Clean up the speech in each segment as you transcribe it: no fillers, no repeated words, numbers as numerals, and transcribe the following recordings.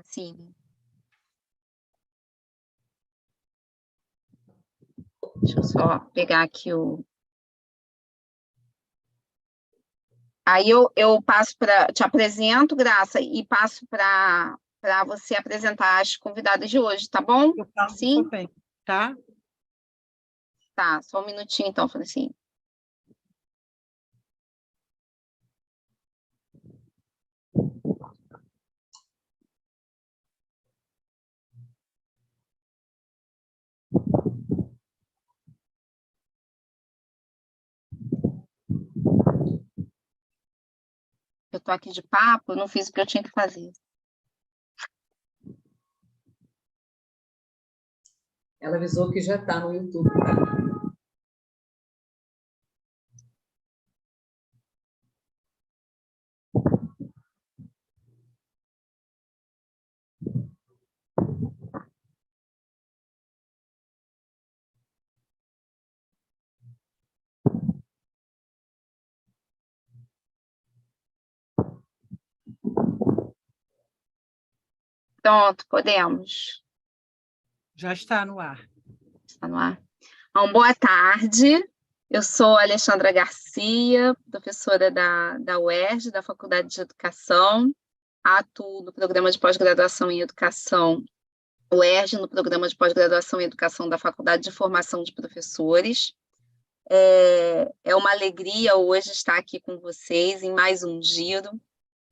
Francine. Deixa eu só pegar aqui o... Aí eu passo para... Te apresento, Graça, e passo para você apresentar as convidadas de hoje, tá bom? Sim? Bem, tá? Tá, só um minutinho então, Francine. Eu tô aqui de papo, eu não fiz o que eu tinha que fazer. Ela avisou que já está no YouTube, tá? Pronto, podemos. Já está no ar. Está no ar. Então, boa tarde. Eu sou Alexandra Garcia, professora da UERJ, da Faculdade de Educação. Atuo no programa de pós-graduação em Educação UERJ, no programa de pós-graduação em Educação da Faculdade de Formação de Professores. É uma alegria hoje estar aqui com vocês em mais um giro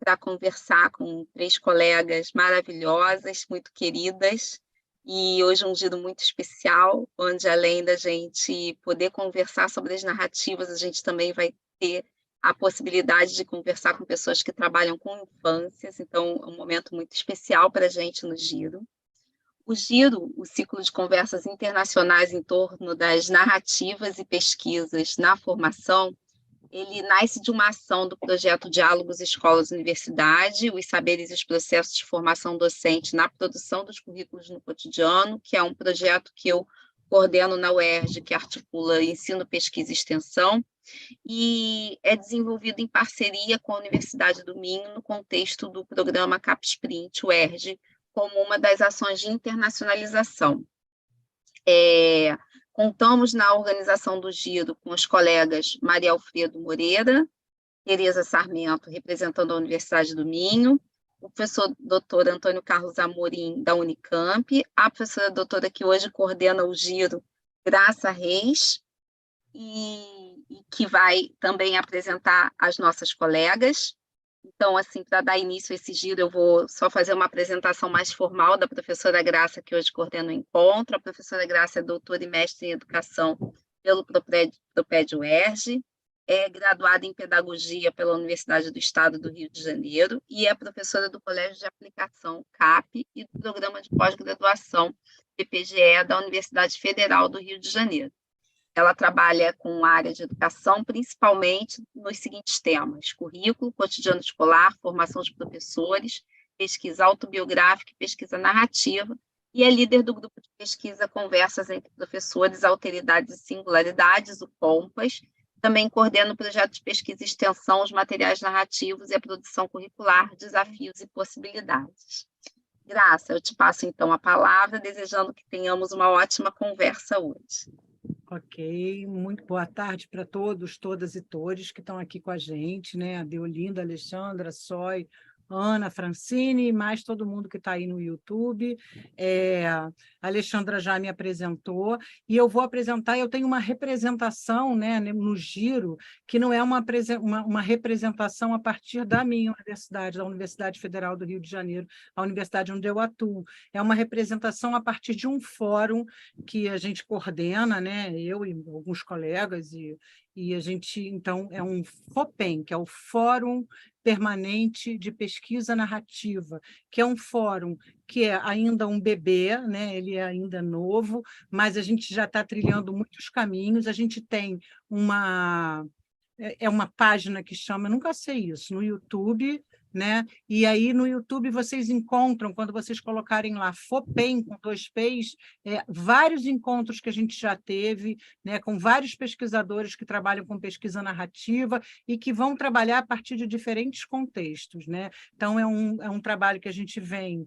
para conversar com 3 colegas maravilhosas, muito queridas, e hoje um giro muito especial, onde além da gente poder conversar sobre as narrativas, a gente também vai ter a possibilidade de conversar com pessoas que trabalham com infâncias, então é um momento muito especial para a gente no giro. O Giro, o ciclo de conversas internacionais em torno das narrativas e pesquisas na formação, ele nasce de uma ação do projeto Diálogos Escolas-Universidade, os saberes e os processos de formação docente na produção dos currículos no cotidiano, que é um projeto que eu coordeno na UERJ, que articula ensino, pesquisa e extensão, e é desenvolvido em parceria com a Universidade do Minho, no contexto do programa CapSprint UERJ, como uma das ações de internacionalização. Contamos na organização do Giro com os colegas Maria Alfredo Moreira, Tereza Sarmento, representando a Universidade do Minho, o professor doutor Antônio Carlos Amorim, da Unicamp, a professora doutora que hoje coordena o Giro, Graça Reis, e que vai também apresentar as nossas colegas. Então, assim, para dar início a esse giro, eu vou só fazer uma apresentação mais formal da professora Graça, que hoje coordena o encontro. A professora Graça é doutora e mestre em educação pelo Proped UERJ, é graduada em pedagogia pela Universidade do Estado do Rio de Janeiro e é professora do Colégio de Aplicação, CAP, e do Programa de Pós-Graduação, PPGE, da Universidade Federal do Rio de Janeiro. Ela trabalha com a área de educação, principalmente nos seguintes temas: currículo, cotidiano escolar, formação de professores, pesquisa autobiográfica e pesquisa narrativa, e é líder do grupo de pesquisa Conversas entre Professores, Alteridades e Singularidades, o COMPAS. Também coordena o projeto de pesquisa e extensão, os materiais narrativos e a produção curricular, desafios e possibilidades. Graça, eu te passo então a palavra, desejando que tenhamos uma ótima conversa hoje. Ok, muito boa tarde para todos, todas e todos que estão aqui com a gente, né? A Deolinda, a Alexandra, a Soy, Ana, Francine e mais todo mundo que está aí no YouTube. A Alexandra já me apresentou e eu vou apresentar, eu tenho uma representação, né, no Giro, que não é uma representação a partir da minha universidade, da Universidade Federal do Rio de Janeiro, a universidade onde eu atuo. É uma representação a partir de um fórum que a gente coordena, né, eu e alguns colegas, e a gente, então, é um FOPEM, que é o Fórum Permanente de Pesquisa Narrativa, que é um fórum que é ainda um bebê, né? Ele é ainda novo, mas a gente já está trilhando muitos caminhos. A gente tem uma página que chama, nunca sei isso, no YouTube, né? E aí no YouTube vocês encontram, quando vocês colocarem lá FOPEM, com 2 P's, vários encontros que a gente já teve, né, com vários pesquisadores que trabalham com pesquisa narrativa e que vão trabalhar a partir de diferentes contextos, né? Então, é um trabalho que a gente vem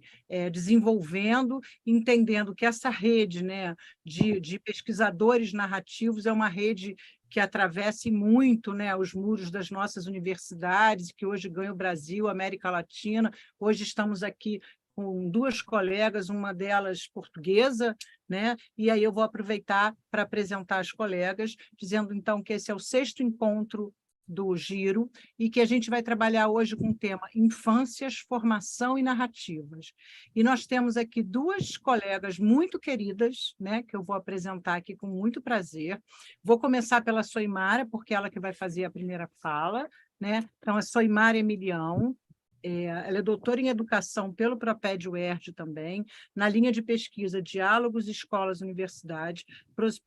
desenvolvendo, entendendo que essa rede, né, de pesquisadores narrativos é uma rede que atravesse muito, né, os muros das nossas universidades, que hoje ganha o Brasil, a América Latina. Hoje estamos aqui com 2 colegas, uma delas portuguesa, né? E aí eu vou aproveitar para apresentar as colegas, dizendo, então, que esse é o 6º encontro do Giro e que a gente vai trabalhar hoje com o tema Infâncias, Formação e Narrativas. E nós temos aqui 2 colegas muito queridas, né, que eu vou apresentar aqui com muito prazer. Vou começar pela Soimara, porque ela que vai fazer a primeira fala, né? Então, a Soimara Emilião, ela é doutora em Educação pelo Proped UERJ também, na linha de pesquisa Diálogos, Escolas, Universidades,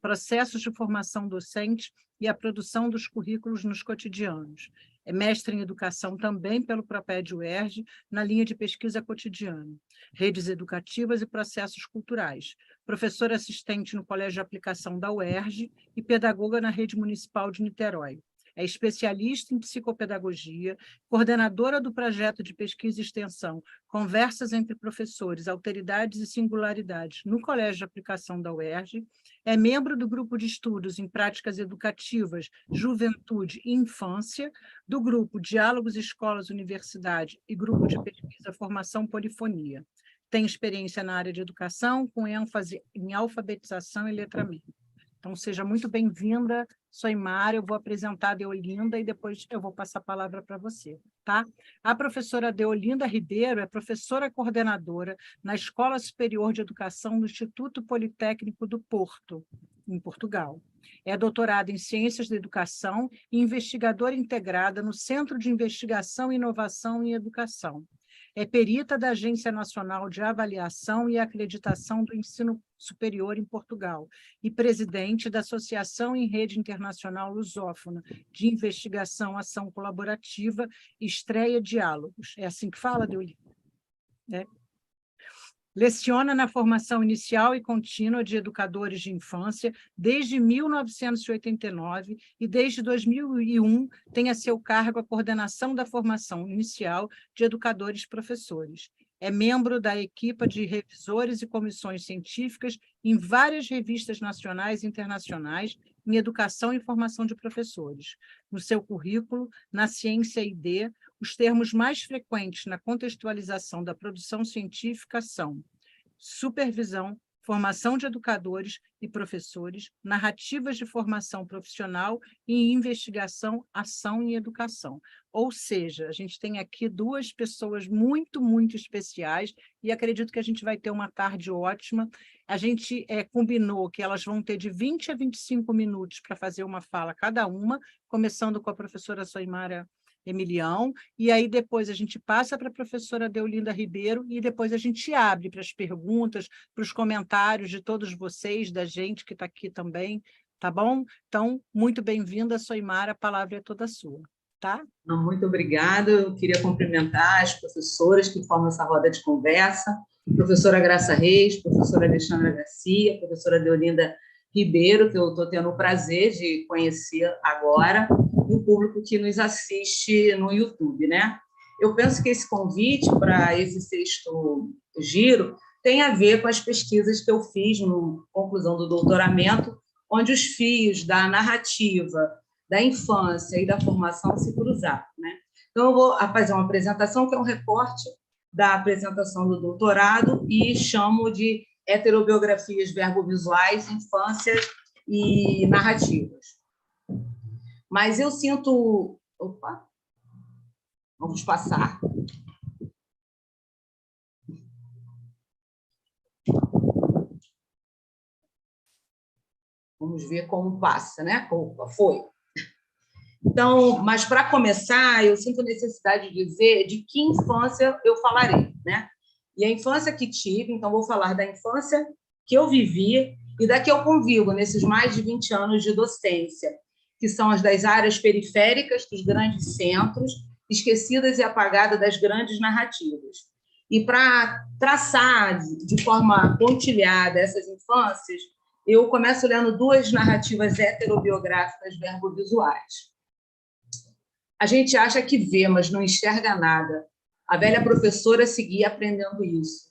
Processos de Formação Docente e a Produção dos Currículos nos Cotidianos. É mestre em Educação também pelo Proped UERJ, na linha de pesquisa cotidiana, Redes Educativas e Processos Culturais, professora assistente no Colégio de Aplicação da UERJ e pedagoga na Rede Municipal de Niterói. É especialista em psicopedagogia, coordenadora do projeto de pesquisa e extensão Conversas entre Professores, Alteridades e Singularidades no Colégio de Aplicação da UERJ, é membro do Grupo de Estudos em Práticas Educativas, Juventude e Infância, do Grupo Diálogos, Escolas, Universidade e Grupo de Pesquisa Formação Polifonia. Tem experiência na área de educação, com ênfase em alfabetização e letramento. Então, seja muito bem-vinda, Soimara. Eu vou apresentar a Deolinda e depois eu vou passar a palavra para você, tá? A professora Deolinda Ribeiro é professora coordenadora na Escola Superior de Educação do Instituto Politécnico do Porto, em Portugal. É doutorada em Ciências da Educação e investigadora integrada no Centro de Investigação e Inovação em Educação. É perita da Agência Nacional de Avaliação e Acreditação do Ensino Superior em Portugal e presidente da Associação em Rede Internacional Lusófona de Investigação, Ação Colaborativa, Estreia Diálogos. É assim que fala, Deolinda? Leciona na formação inicial e contínua de educadores de infância desde 1989 e desde 2001 tem a seu cargo a coordenação da formação inicial de educadores professores. É membro da equipa de revisores e comissões científicas em várias revistas nacionais e internacionais em educação e formação de professores. No seu currículo, na Ciência ID, os termos mais frequentes na contextualização da produção científica são supervisão, formação de educadores e professores, narrativas de formação profissional e investigação, ação e educação. Ou seja, a gente tem aqui 2 pessoas muito, muito especiais e acredito que a gente vai ter uma tarde ótima. A gente combinou que elas vão ter de 20 a 25 minutos para fazer uma fala cada uma, começando com a professora Soimara Emilião, e aí depois a gente passa para a professora Deolinda Ribeiro e depois a gente abre para as perguntas, para os comentários de todos vocês, da gente que está aqui também, tá bom? Então, muito bem-vinda, Soimara, a palavra é toda sua, tá? Não, muito obrigada. Eu queria cumprimentar as professoras que formam essa roda de conversa, professora Graça Reis, professora Alexandra Garcia, professora Deolinda Ribeiro, que eu estou tendo o prazer de conhecer agora, e o público que nos assiste no YouTube, né? Eu penso que esse convite para esse 6º giro tem a ver com as pesquisas que eu fiz na conclusão do doutoramento, onde os fios da narrativa, da infância e da formação se cruzaram, né? Então, eu vou fazer uma apresentação que é um recorte da apresentação do doutorado e chamo de Heterobiografias Verbovisuais, Infâncias e Narrativas. Mas eu sinto... Opa! Vamos passar. Vamos ver como passa, né? Opa, foi. Então, mas para começar, eu sinto necessidade de dizer de que infância eu falarei, né? E a infância que tive, então vou falar da infância que eu vivi e da que eu convivo nesses mais de 20 anos de docência, que são as das áreas periféricas dos grandes centros esquecidas e apagadas das grandes narrativas. E para traçar de forma pontilhada essas infâncias, eu começo lendo 2 narrativas heterobiográficas verbovisuais. A gente acha que vê, mas não enxerga nada. A velha professora seguia aprendendo isso.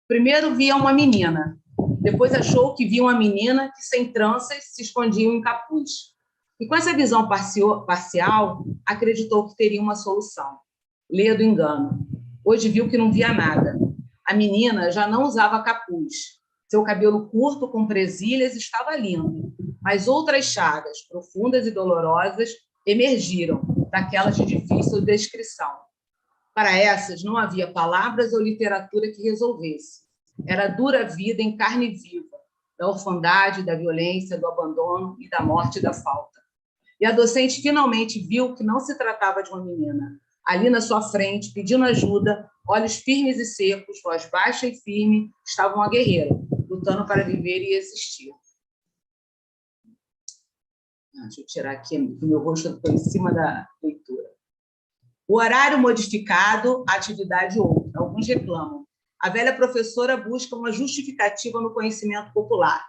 Primeiro via uma menina, depois achou que via uma menina que, sem tranças, se escondia em capuz. E com essa visão parcial, acreditou que teria uma solução. Leia do engano. Hoje viu que não via nada. A menina já não usava capuz. Seu cabelo curto, com presilhas, estava lindo, mas outras chagas, profundas e dolorosas, emergiram daquelas de difícil descrição. Para essas, não havia palavras ou literatura que resolvesse. Era a dura vida em carne viva, da orfandade, da violência, do abandono e da morte e da falta. E a docente finalmente viu que não se tratava de uma menina. Ali na sua frente, pedindo ajuda, olhos firmes e secos, voz baixa e firme, estava uma guerreira, lutando para viver e existir. Deixa eu tirar aqui, que meu rosto ficou em cima da leitura. O horário modificado, a atividade outra. Alguns reclamam. A velha professora busca uma justificativa no conhecimento popular.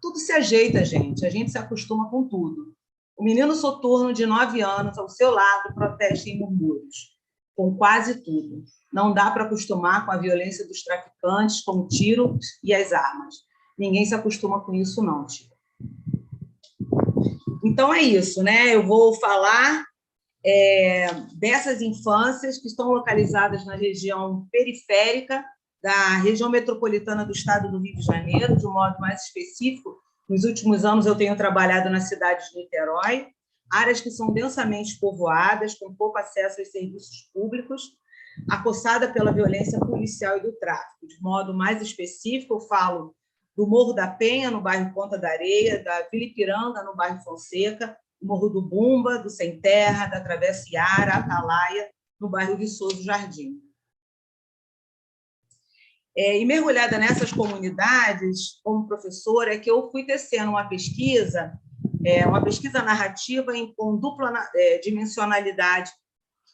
Tudo se ajeita, gente. A gente se acostuma com tudo. O menino soturno de 9 anos, ao seu lado, protesta em murmúrios, com quase tudo. Não dá para acostumar com a violência dos traficantes, com o tiro e as armas. Ninguém se acostuma com isso, não, tio. Então, é isso, né? Eu vou falar dessas infâncias que estão localizadas na região periférica da região metropolitana do estado do Rio de Janeiro, de um modo mais específico. Nos últimos anos, eu tenho trabalhado na cidade de Niterói, áreas que são densamente povoadas, com pouco acesso aos serviços públicos, acossada pela violência policial e do tráfico. De modo mais específico, eu falo do Morro da Penha, no bairro Ponta da Areia, da Vila Ipiranga, no bairro Fonseca, do Morro do Bumba, do Sem Terra, da Travessa Iara, Atalaia, no bairro Viçoso Jardim. E mergulhada nessas comunidades, como professora, é que eu fui tecendo uma pesquisa narrativa com dupla dimensionalidade,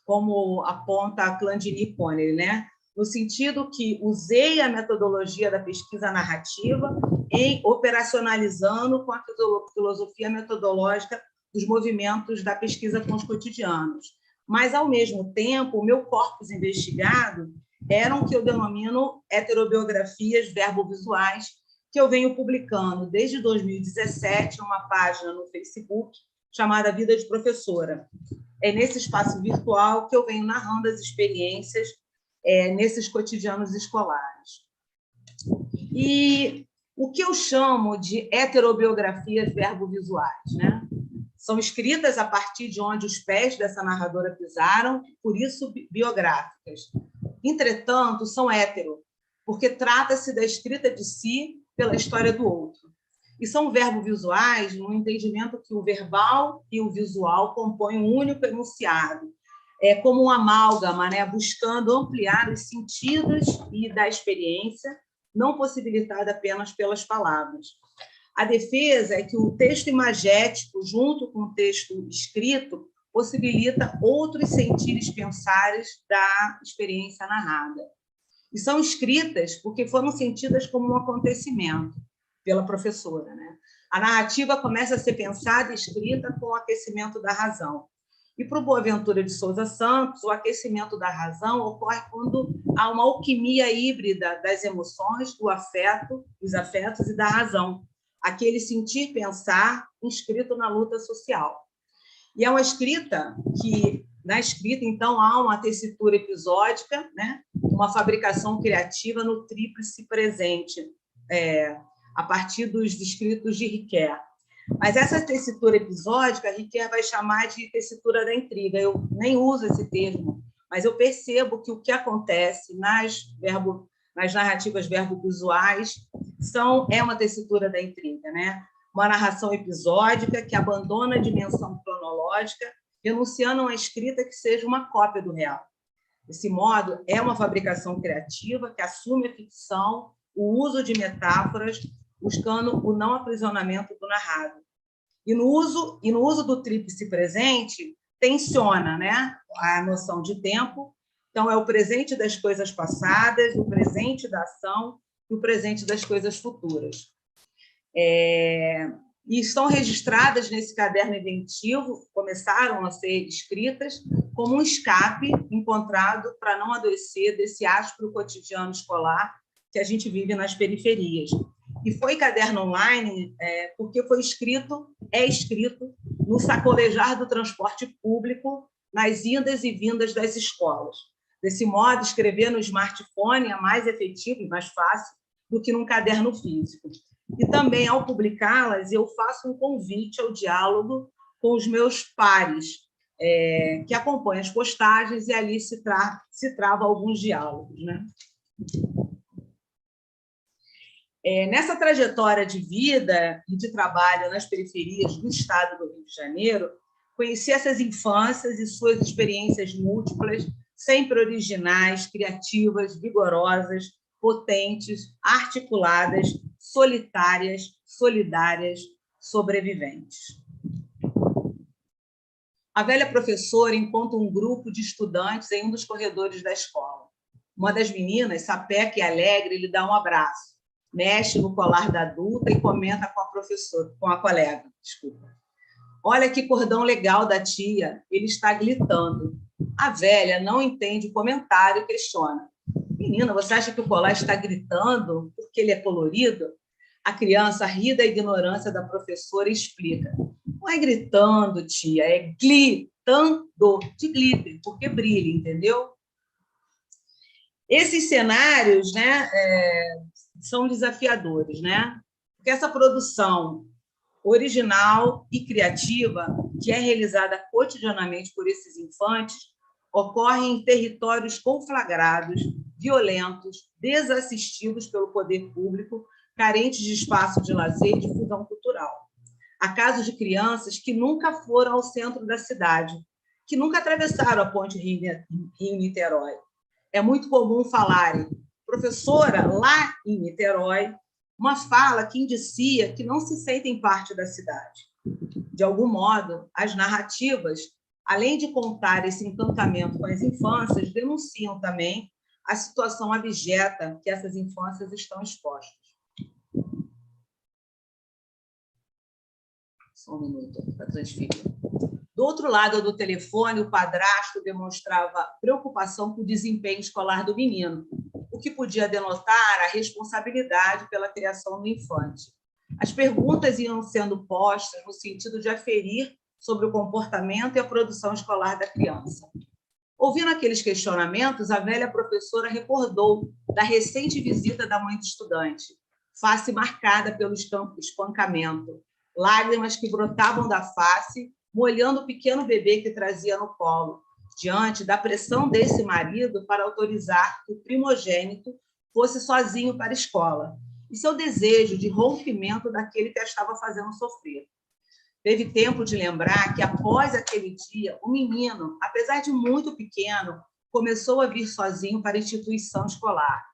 como aponta a Clandini Connery, né? No sentido que usei a metodologia da pesquisa narrativa operacionalizando com a filosofia metodológica dos movimentos da pesquisa com os cotidianos. Mas, ao mesmo tempo, o meu corpus investigado eram o que eu denomino heterobiografias verbovisuais, que eu venho publicando desde 2017 numa página no Facebook chamada Vida de Professora. É nesse espaço virtual que eu venho narrando as experiências nesses cotidianos escolares. E o que eu chamo de heterobiografias verbovisuais, né? São escritas a partir de onde os pés dessa narradora pisaram, por isso biográficas. Entretanto, são hétero, porque trata-se da escrita de si pela história do outro. E são verbovisuais no entendimento que o verbal e o visual compõem um único enunciado, como um amálgama, né, buscando ampliar os sentidos e da experiência, não possibilitada apenas pelas palavras. A defesa é que o texto imagético, junto com o texto escrito, possibilita outros sentires pensares da experiência narrada. E são escritas porque foram sentidas como um acontecimento pela professora, né? A narrativa começa a ser pensada e escrita com o aquecimento da razão. E para o Boaventura de Souza Santos, o aquecimento da razão ocorre quando há uma alquimia híbrida das emoções, do afeto, dos afetos e da razão, aquele sentir, pensar, inscrito na luta social. E é uma escrita que, na escrita, então, há uma tessitura episódica, né? Uma fabricação criativa no tríplice presente, a partir dos escritos de Riquet. Mas essa tessitura episódica, Riquet vai chamar de tessitura da intriga. Eu nem uso esse termo, mas eu percebo que o que acontece nas narrativas verbovisuais é uma tessitura da intriga, né? Uma narração episódica que abandona a dimensão cronológica, renunciando a uma escrita que seja uma cópia do real. Desse modo, é uma fabricação criativa que assume a ficção, o uso de metáforas, buscando o não aprisionamento do narrado. E no uso do tríplice presente, tensiona, né, a noção de tempo. Então, é o presente das coisas passadas, o presente da ação e o presente das coisas futuras. E estão registradas nesse caderno inventivo, começaram a ser escritas como um escape encontrado para não adoecer desse áspero cotidiano escolar que a gente vive nas periferias. E foi caderno online porque é escrito no sacolejar do transporte público, nas indas e vindas das escolas. Desse modo, escrever no smartphone é mais efetivo e mais fácil do que num caderno físico. E também, ao publicá-las, eu faço um convite ao diálogo com os meus pares, que acompanham as postagens, e ali se trava alguns diálogos, né? Nessa trajetória de vida e de trabalho nas periferias do estado do Rio de Janeiro, conheci essas infâncias e suas experiências múltiplas, sempre originais, criativas, vigorosas, potentes, articuladas, solitárias, solidárias, sobreviventes. A velha professora encontra um grupo de estudantes em um dos corredores da escola. Uma das meninas, sapeca e alegre, lhe dá um abraço, mexe no colar da adulta e comenta com a professora, com a colega. Desculpa. Olha que cordão legal da tia, ele está glitando. A velha não entende o comentário e questiona. Menina, você acha que o colar está gritando porque ele é colorido? A criança ri da ignorância da professora e explica. Não é gritando, tia, é glitando, de glitter, porque brilha, entendeu? Esses cenários, né, são desafiadores, né? Porque essa produção original e criativa, que é realizada cotidianamente por esses infantes, ocorre em territórios conflagrados, violentos, desassistidos pelo poder público, carentes de espaço de lazer e difusão cultural. Há casos de crianças que nunca foram ao centro da cidade, que nunca atravessaram a ponte Rio-Niterói. É muito comum falarem, professora, lá em Niterói, uma fala que indicia que não se sentem parte da cidade. De algum modo, as narrativas, além de contar esse encantamento com as infâncias, denunciam também a situação abjeta que essas infâncias estão expostas. Só um minuto para transferir. Do outro lado do telefone, o padrasto demonstrava preocupação com o desempenho escolar do menino, o que podia denotar a responsabilidade pela criação do infante. As perguntas iam sendo postas no sentido de aferir sobre o comportamento e a produção escolar da criança. Ouvindo aqueles questionamentos, a velha professora recordou da recente visita da mãe do estudante, face marcada pelo espancamento, lágrimas que brotavam da face, molhando o pequeno bebê que trazia no colo, diante da pressão desse marido para autorizar que o primogênito fosse sozinho para a escola, e seu desejo de rompimento daquele que a estava fazendo sofrer. Teve tempo de lembrar que, após aquele dia, o menino, apesar de muito pequeno, começou a vir sozinho para a instituição escolar.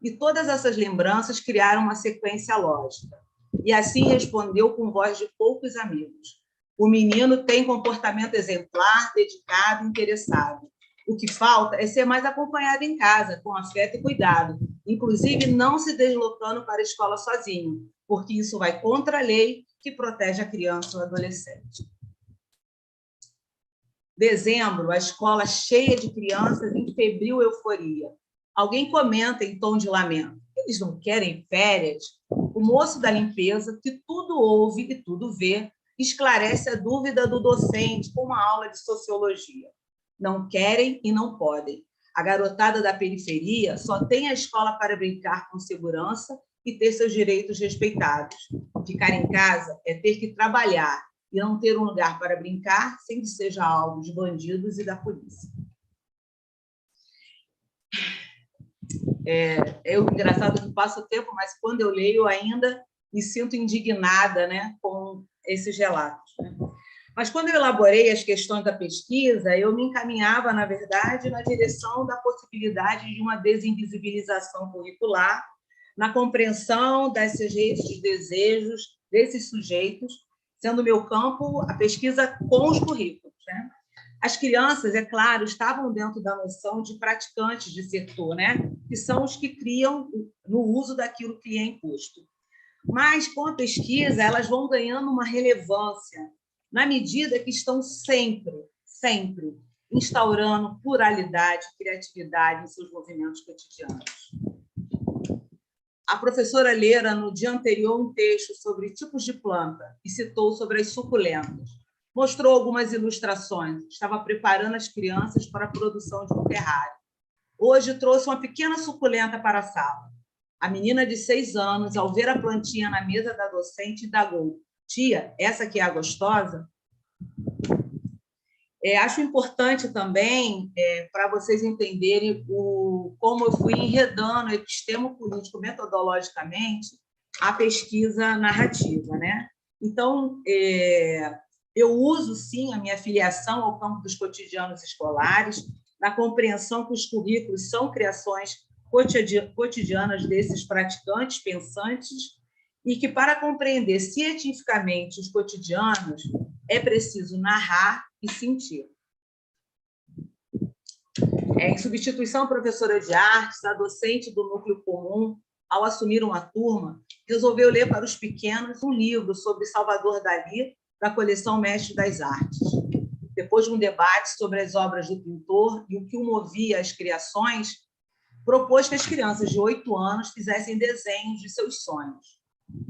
E todas essas lembranças criaram uma sequência lógica. E assim respondeu com voz de poucos amigos. O menino tem comportamento exemplar, dedicado e interessado. O que falta é ser mais acompanhado em casa, com afeto e cuidado, inclusive não se deslocando para a escola sozinho, porque isso vai contra a lei que protege a criança ou adolescente. Dezembro, a escola cheia de crianças em febril euforia. Alguém comenta em tom de lamento. Eles não querem férias? O moço da limpeza, que tudo ouve e tudo vê, esclarece a dúvida do docente com uma aula de sociologia. Não querem e não podem. A garotada da periferia só tem a escola para brincar com segurança e ter seus direitos respeitados. Ficar em casa é ter que trabalhar e não ter um lugar para brincar sem que seja alvo de bandidos e da polícia. Engraçado que passa o tempo, mas quando eu leio eu ainda me sinto indignada, né, com esses relatos. Né? Mas quando eu elaborei as questões da pesquisa, eu me encaminhava, na verdade, na direção da possibilidade de uma desinvisibilização curricular, na compreensão desses redes de desejos desses sujeitos, sendo meu campo a pesquisa com os currículos. Né? As crianças, é claro, estavam dentro da noção de praticantes de setor, né? Que são os que criam no uso daquilo que é imposto. Mas, com a pesquisa, elas vão ganhando uma relevância na medida que estão sempre instaurando pluralidade, criatividade em seus movimentos cotidianos. A professora Leira, no dia anterior, um texto sobre tipos de planta e citou sobre as suculentas. Mostrou algumas ilustrações, estava preparando as crianças para a produção de um terrário. Hoje trouxe uma pequena suculenta para a sala. A menina de 6 anos, ao ver a plantinha na mesa da docente, indagou: tia, essa aqui é a gostosa? Acho importante também, para vocês entenderem como eu fui enredando epistemo-político metodologicamente a pesquisa narrativa, né? Então, eu uso, sim, a minha filiação ao campo dos cotidianos escolares, na compreensão que os currículos são criações cotidianas desses praticantes, pensantes, e que, para compreender cientificamente os cotidianos, é preciso narrar e sentir. Em substituição à professora de artes, a docente do núcleo comum, ao assumir uma turma, resolveu ler para os pequenos um livro sobre Salvador Dalí, da coleção Mestre das Artes. Depois de um debate sobre as obras do pintor e o que o movia às criações, propôs que as crianças de 8 anos fizessem desenhos de seus sonhos.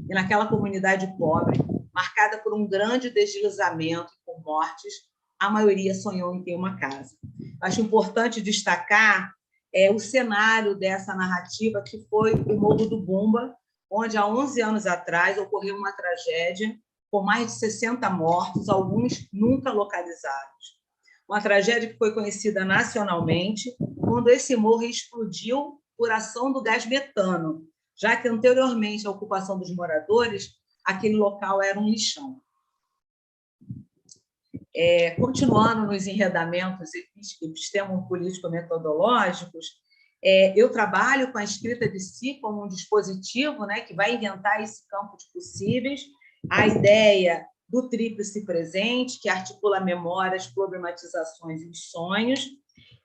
E naquela comunidade pobre, marcada por um grande deslizamento e por mortes, a maioria sonhou em ter uma casa. Acho importante destacar o cenário dessa narrativa, que foi o Morro do Bumba, onde, há 11 anos atrás, ocorreu uma tragédia com mais de 60 mortos, alguns nunca localizados. Uma tragédia que foi conhecida nacionalmente quando esse morro explodiu por ação do gás metano, já que, anteriormente à ocupação dos moradores, aquele local era um lixão. Continuando nos enredamentos epistemo-político-metodológicos, eu trabalho com a escrita de si como um dispositivo, né, que vai inventar esse campo de possíveis, a ideia do tríplice presente, que articula memórias, problematizações e sonhos,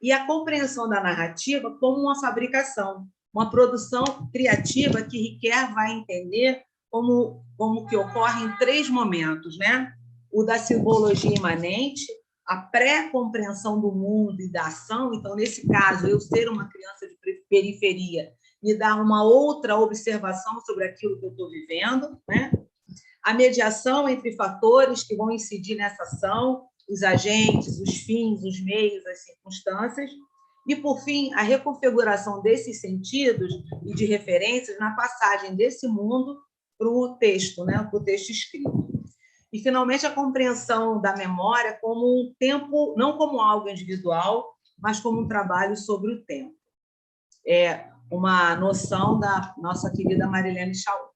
e a compreensão da narrativa como uma fabricação, uma produção criativa que Riquet vai entender como que ocorre em 3 momentos, né? O da simbologia imanente, a pré-compreensão do mundo e da ação. Então, nesse caso, eu ser uma criança de periferia me dá uma outra observação sobre aquilo que eu estou vivendo, né? A mediação entre fatores que vão incidir nessa ação, os agentes, os fins, os meios, as circunstâncias, e, por fim, a reconfiguração desses sentidos e de referências na passagem desse mundo para o texto, né? Para o texto escrito. E, finalmente, a compreensão da memória como um tempo, não como algo individual, mas como um trabalho sobre o tempo. É uma noção da nossa querida Marilene Chaui.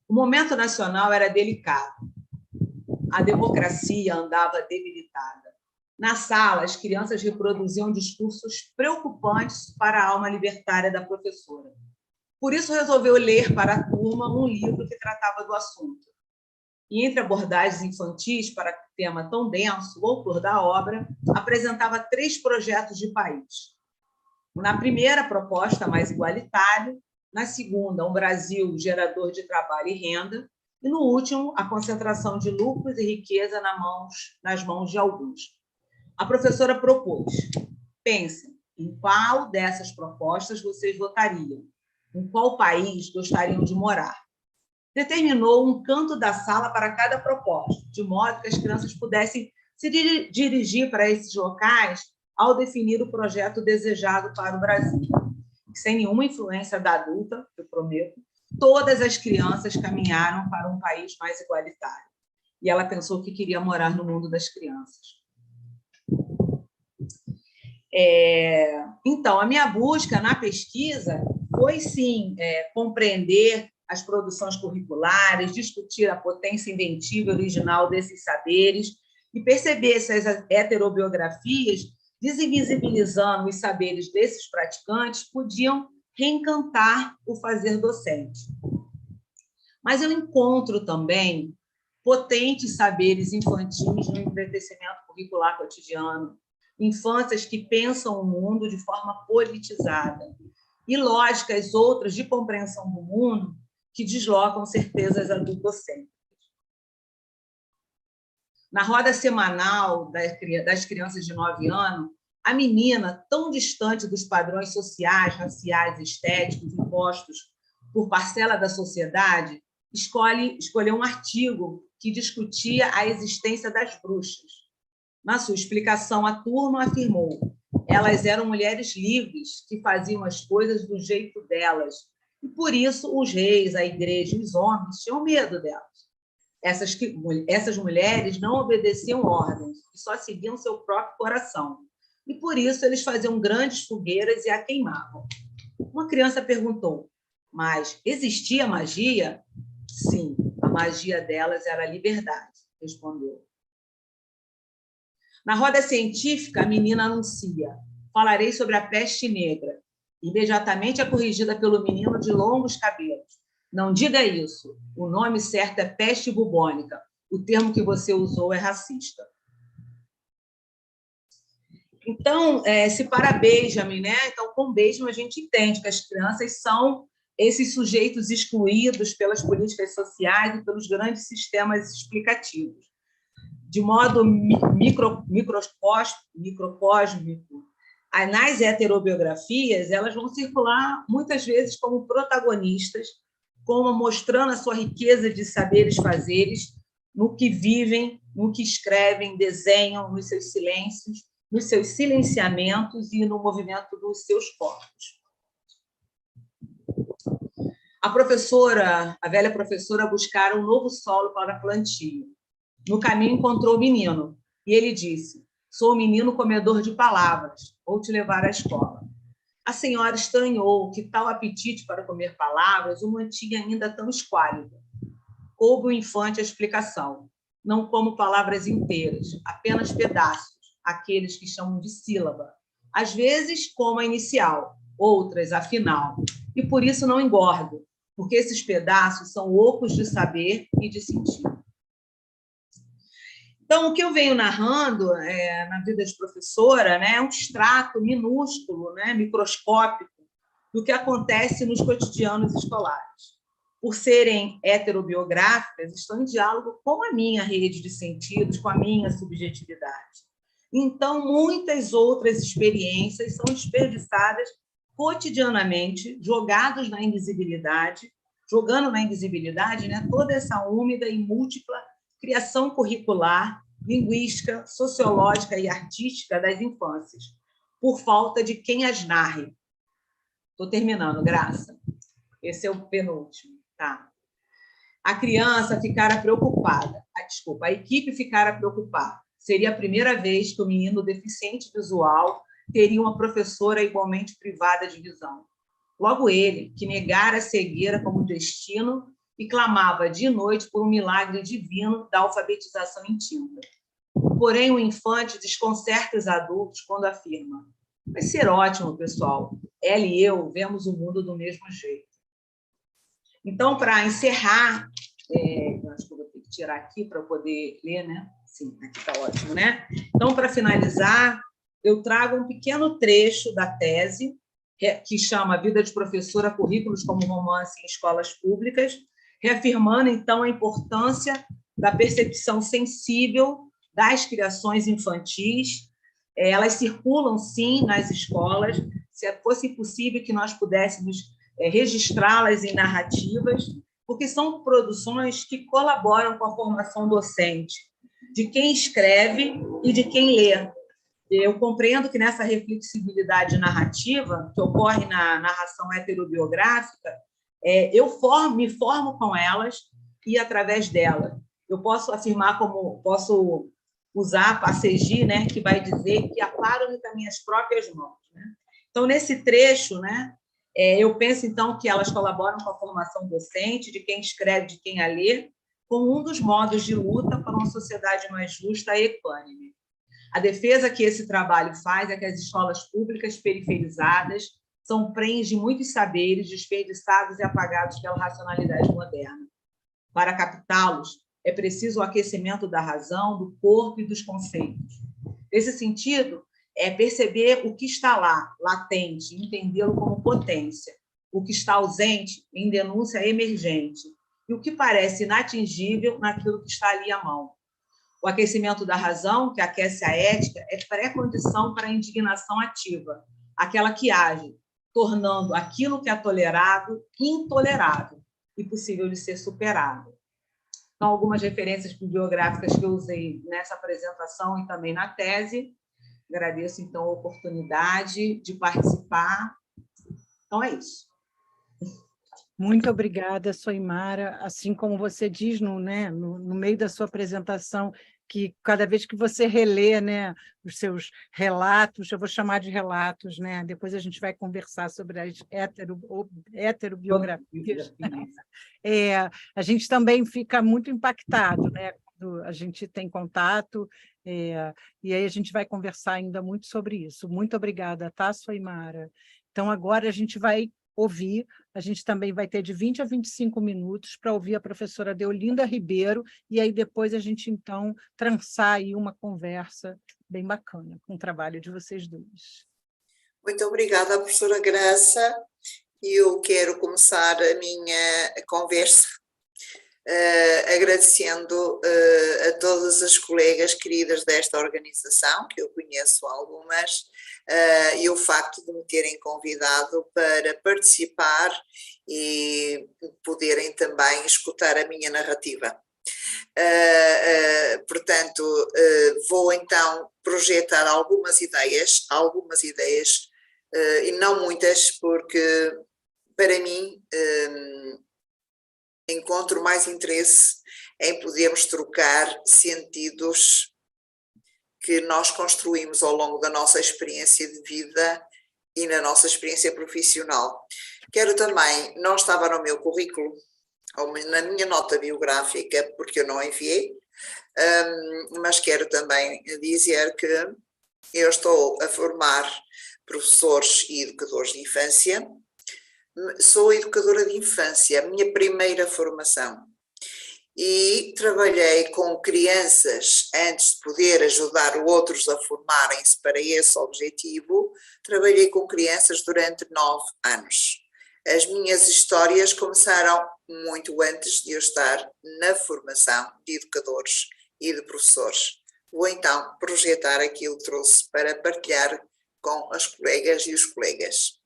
O momento nacional era delicado. A democracia andava debilitada. Na sala, as crianças reproduziam discursos preocupantes para a alma libertária da professora. Por isso, resolveu ler para a turma um livro que tratava do assunto. E, entre abordagens infantis para tema tão denso, o autor da obra apresentava 3 projetos de país. Na primeira, proposta mais igualitário; na segunda, um Brasil gerador de trabalho e renda; e, no último, a concentração de lucros e riqueza nas mãos de alguns. A professora propôs: pensem em qual dessas propostas vocês votariam, em qual país gostariam de morar. Determinou um canto da sala para cada proposta, de modo que as crianças pudessem se dirigir para esses locais ao definir o projeto desejado para o Brasil. Sem nenhuma influência da adulta, eu prometo, todas as crianças caminharam para um país mais igualitário. E ela pensou que queria morar no mundo das crianças. Então, a minha busca na pesquisa foi, sim, compreender as produções curriculares, discutir a potência inventiva original desses saberes e perceber se as heterobiografias, desinvisibilizando os saberes desses praticantes, podiam reencantar o fazer docente. mas eu encontro também potentes saberes infantis no enriquecimento curricular cotidiano, infâncias que pensam o mundo de forma politizada, e lógicas outras de compreensão do mundo que deslocam certezas adultocêntricas. Na roda semanal das crianças de 9 anos, a menina, tão distante dos padrões sociais, raciais e estéticos impostos por parcela da sociedade, escolheu um artigo que discutia a existência das bruxas. Na sua explicação, a turma afirmou: elas eram mulheres livres que faziam as coisas do jeito delas, e por isso os reis, a igreja e os homens tinham medo delas. Essas mulheres não obedeciam ordens e só seguiam seu próprio coração, e por isso eles faziam grandes fogueiras e a queimavam. Uma criança perguntou: mas existia magia? Sim, a magia delas era a liberdade, respondeu. Na roda científica, a menina anuncia: falarei sobre a peste negra. Imediatamente é corrigida pelo menino de longos cabelos: não diga isso, o nome certo é peste bubônica, o termo que você usou é racista. Então, se para Benjamin, né? Então, com Benjamin, a gente entende que as crianças são esses sujeitos excluídos pelas políticas sociais e pelos grandes sistemas explicativos. De modo microcósmico, nas heterobiografias, elas vão circular muitas vezes como protagonistas, como mostrando a sua riqueza de saberes fazeres no que vivem, no que escrevem, desenham, nos seus silêncios, nos seus silenciamentos e no movimento dos seus corpos. A velha professora buscara um novo solo para plantio. No caminho encontrou o menino, e ele disse: sou um menino comedor de palavras, vou te levar à escola. A senhora estranhou que tal apetite para comer palavras o mantinha ainda tão esquálido. Coube o infante a explicação: não como palavras inteiras, apenas pedaços, aqueles que chamam de sílaba. Às vezes como a inicial, outras a final, e por isso não engordo, porque esses pedaços são ocos de saber e de sentido. Então, o que eu venho narrando na vida de professora, né, é um extrato minúsculo, né, microscópico, do que acontece nos cotidianos escolares. Por serem heterobiográficas, estão em diálogo com a minha rede de sentidos, com a minha subjetividade. Então, muitas outras experiências são desperdiçadas cotidianamente, jogando na invisibilidade, né, toda essa úmida e múltipla criação curricular, linguística, sociológica e artística das infâncias, por falta de quem as narre. Estou terminando, Graça. Esse é o penúltimo. Tá. A criança ficara preocupada. A equipe ficara preocupada. Seria a primeira vez que o menino deficiente visual teria uma professora igualmente privada de visão. Logo ele, que negara a cegueira como destino e clamava de noite por um milagre divino da alfabetização em tinta. Porém, o infante desconcerta os adultos quando afirma: vai ser ótimo, pessoal. Ela e eu vemos o mundo do mesmo jeito. Então, para encerrar, acho que eu vou ter que tirar aqui para poder ler, né? Sim, aqui está ótimo, né? Então, para finalizar, eu trago um pequeno trecho da tese, que chama Vida de Professora, Currículos como Romance em Escolas Públicas, reafirmando, então, a importância da percepção sensível das criações infantis. Elas circulam, sim, nas escolas. Se fosse possível que nós pudéssemos registrá-las em narrativas, porque são produções que colaboram com a formação docente de quem escreve e de quem lê. Eu compreendo que nessa reflexibilidade narrativa, que ocorre na narração heterobiográfica, eu me formo com elas e, através delas, eu posso afirmar posso usar Passegi, né, que vai dizer que aparo-me com as minhas próprias mãos. Né? Então, nesse trecho, né, eu penso, então, que elas colaboram com a formação docente de quem escreve, de quem a lê, como um dos modos de luta para uma sociedade mais justa e equânime. A defesa que esse trabalho faz é que as escolas públicas periferizadas são prens de muitos saberes desperdiçados e apagados pela racionalidade moderna. Para captá-los, é preciso o aquecimento da razão, do corpo e dos conceitos. Nesse sentido, é perceber o que está lá, latente, entendê-lo como potência, o que está ausente em denúncia emergente, e o que parece inatingível naquilo que está ali à mão. O aquecimento da razão, que aquece a ética, é pré-condição para a indignação ativa, aquela que age, tornando aquilo que é tolerado intolerável e possível de ser superado. Então, algumas referências bibliográficas que eu usei nessa apresentação e também na tese. Agradeço, então, a oportunidade de participar. Então, é isso. Muito obrigada, Soimara. Assim como você diz no meio da sua apresentação, que cada vez que você relê, né, os seus relatos, eu vou chamar de relatos, né? Depois a gente vai conversar sobre as heterobiografias. A gente também fica muito impactado, né? Quando a gente tem contato, e aí a gente vai conversar ainda muito sobre isso. Muito obrigada, tá, Soimara? Então, agora a gente vai ouvir, a gente também vai ter de 20 a 25 minutos para ouvir a professora Deolinda Ribeiro, e aí depois a gente, então, trançar aí uma conversa bem bacana com o trabalho de vocês dois. Muito obrigada, professora Graça. Eu quero começar a minha conversa agradecendo a todas as colegas queridas desta organização, que eu conheço algumas, e o facto de me terem convidado para participar e poderem também escutar a minha narrativa. Portanto, vou então projetar algumas ideias, e não muitas, porque para mim encontro mais interesse em podermos trocar sentidos que nós construímos ao longo da nossa experiência de vida e na nossa experiência profissional. Quero também, não estava no meu currículo, ou na minha nota biográfica, porque eu não enviei, mas quero também dizer que eu estou a formar professores e educadores de infância. Sou educadora de infância, a minha primeira formação, e trabalhei com crianças antes de poder ajudar outros a formarem-se para esse objetivo. Trabalhei com crianças durante 9 anos. As minhas histórias começaram muito antes de eu estar na formação de educadores e de professores. Vou então projetar aquilo que trouxe para partilhar com as colegas e os colegas.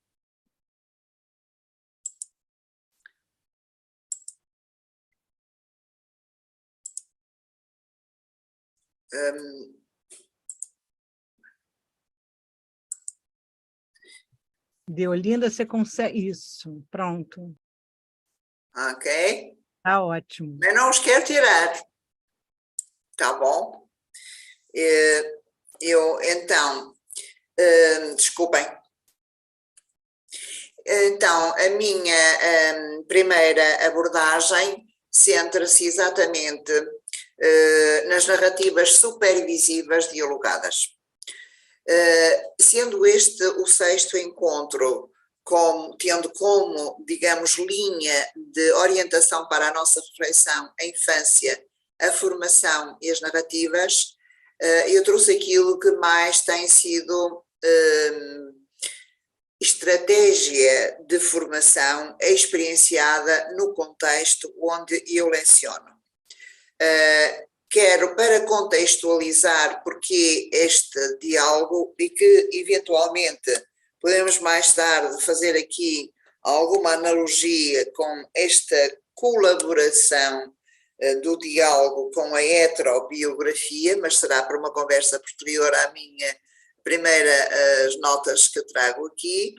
Deolinda, você consegue... Isso, pronto. Ok. Está ótimo. Eu não os quero tirar. Tá bom? Então, desculpem. Então, a minha primeira abordagem centra-se exatamente nas narrativas supervisivas dialogadas. Sendo este o 6º encontro, tendo como, digamos, linha de orientação para a nossa reflexão a infância, a formação e as narrativas, eu trouxe aquilo que mais tem sido estratégia de formação experienciada no contexto onde eu leciono. Quero, para contextualizar porque este diálogo, e que eventualmente podemos mais tarde fazer aqui alguma analogia com esta colaboração do diálogo com a heterobiografia, mas será para uma conversa posterior à minha primeira as notas que eu trago aqui,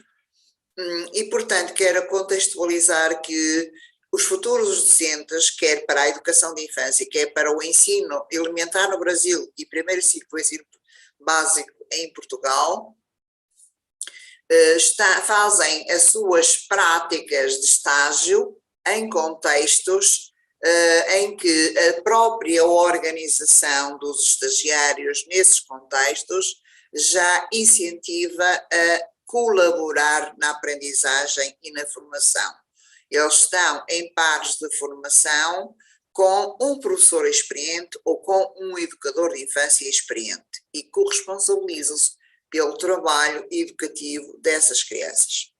e portanto quero contextualizar que os futuros docentes, quer para a educação de infância, quer para o ensino elementar no Brasil e primeiro ciclo ensino básico em Portugal, fazem as suas práticas de estágio em contextos em que a própria organização dos estagiários nesses contextos já incentiva a colaborar na aprendizagem e na formação. Eles estão em pares de formação com um professor experiente ou com um educador de infância experiente e corresponsabilizam-se pelo trabalho educativo dessas crianças.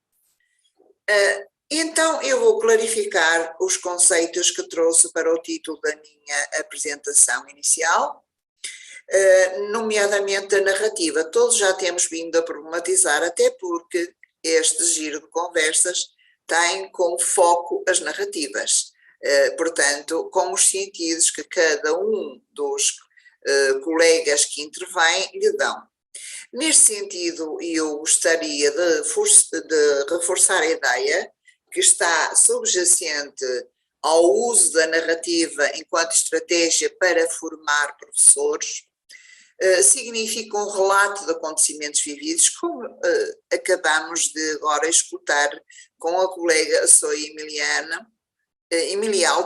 Então, eu vou clarificar os conceitos que trouxe para o título da minha apresentação inicial, nomeadamente a narrativa. Todos já temos vindo a problematizar, até porque este giro de conversas tem como foco as narrativas, portanto, com os sentidos que cada um dos colegas que intervêm lhe dão. Neste sentido, eu gostaria de reforçar a ideia que está subjacente ao uso da narrativa enquanto estratégia para formar professores. Significa um relato de acontecimentos vividos, como acabamos de agora escutar com a colega Zoe Emilial,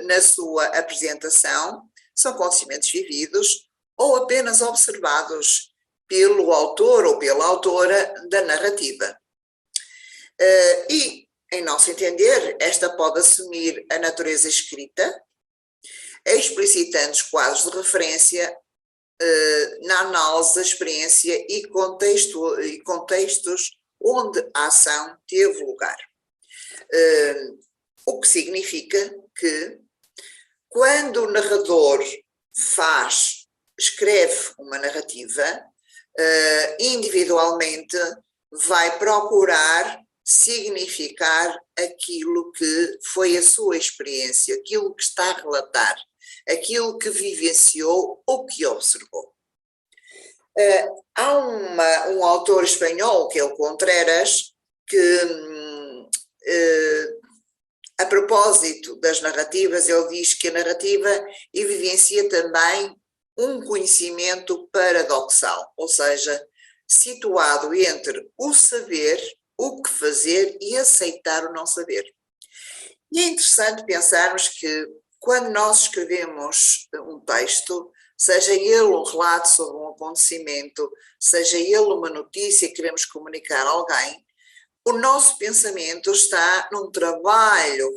na sua apresentação. São acontecimentos vividos ou apenas observados pelo autor ou pela autora da narrativa. E, em nosso entender, esta pode assumir a natureza escrita, explicitando os quadros de referência na análise da experiência e contextos onde a ação teve lugar. O que significa que, quando o narrador escreve uma narrativa, individualmente vai procurar significar aquilo que foi a sua experiência, aquilo que está a relatar, aquilo que vivenciou ou que observou. Há um autor espanhol, que é o Contreras, que a propósito das narrativas, ele diz que a narrativa evidencia também um conhecimento paradoxal, ou seja, situado entre o saber, o que fazer e aceitar o não saber. E é interessante pensarmos que quando nós escrevemos um texto, seja ele um relato sobre um acontecimento, seja ele uma notícia que queremos comunicar a alguém, o nosso pensamento está num trabalho,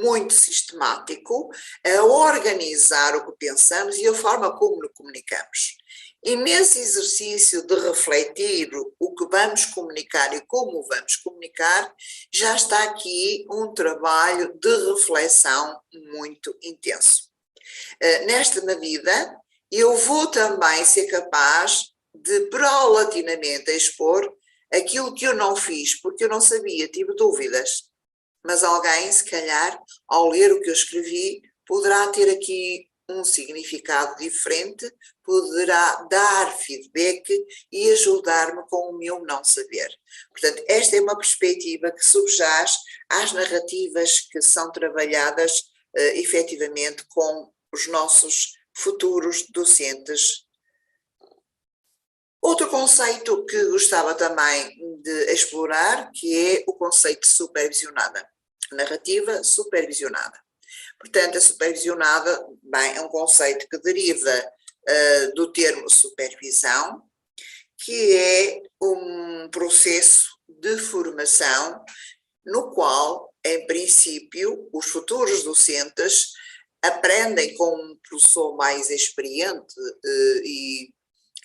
muito sistemático a organizar o que pensamos e a forma como nos comunicamos. E nesse exercício de refletir o que vamos comunicar e como vamos comunicar, já está aqui um trabalho de reflexão muito intenso. Nesta medida, eu vou também ser capaz de paulatinamente expor aquilo que eu não fiz, porque eu não sabia, tive dúvidas. Mas alguém, se calhar, ao ler o que eu escrevi, poderá ter aqui um significado diferente, poderá dar feedback e ajudar-me com o meu não saber. Portanto, esta é uma perspectiva que subjaz às narrativas que são trabalhadas efetivamente com os nossos futuros docentes. Outro conceito que gostava também de explorar, que é o conceito de supervisionada, narrativa supervisionada. Portanto, a supervisionada, bem, é um conceito que deriva do termo supervisão, que é um processo de formação no qual, em princípio, os futuros docentes aprendem com um professor mais experiente e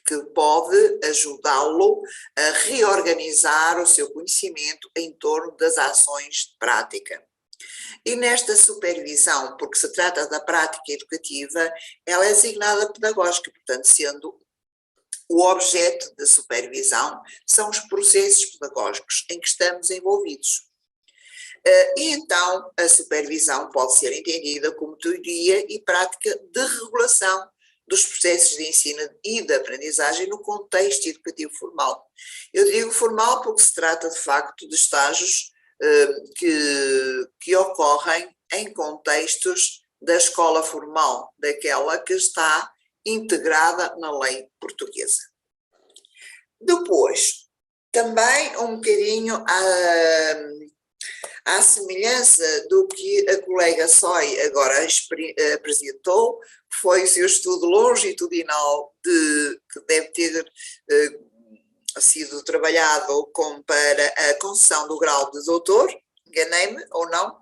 que pode ajudá-lo a reorganizar o seu conhecimento em torno das ações de prática. E nesta supervisão, porque se trata da prática educativa, ela é designada pedagógica, portanto, sendo o objeto da supervisão, são os processos pedagógicos em que estamos envolvidos. E então a supervisão pode ser entendida como teoria e prática de regulação dos processos de ensino e de aprendizagem no contexto educativo formal. Eu digo formal porque se trata de facto de estágios que ocorrem em contextos da escola formal, daquela que está integrada na lei portuguesa. Depois, também um bocadinho à semelhança do que a colega Zoe agora apresentou, foi o seu estudo longitudinal que deve ter sido trabalhado como para a concessão do grau de doutor, enganei-me ou não,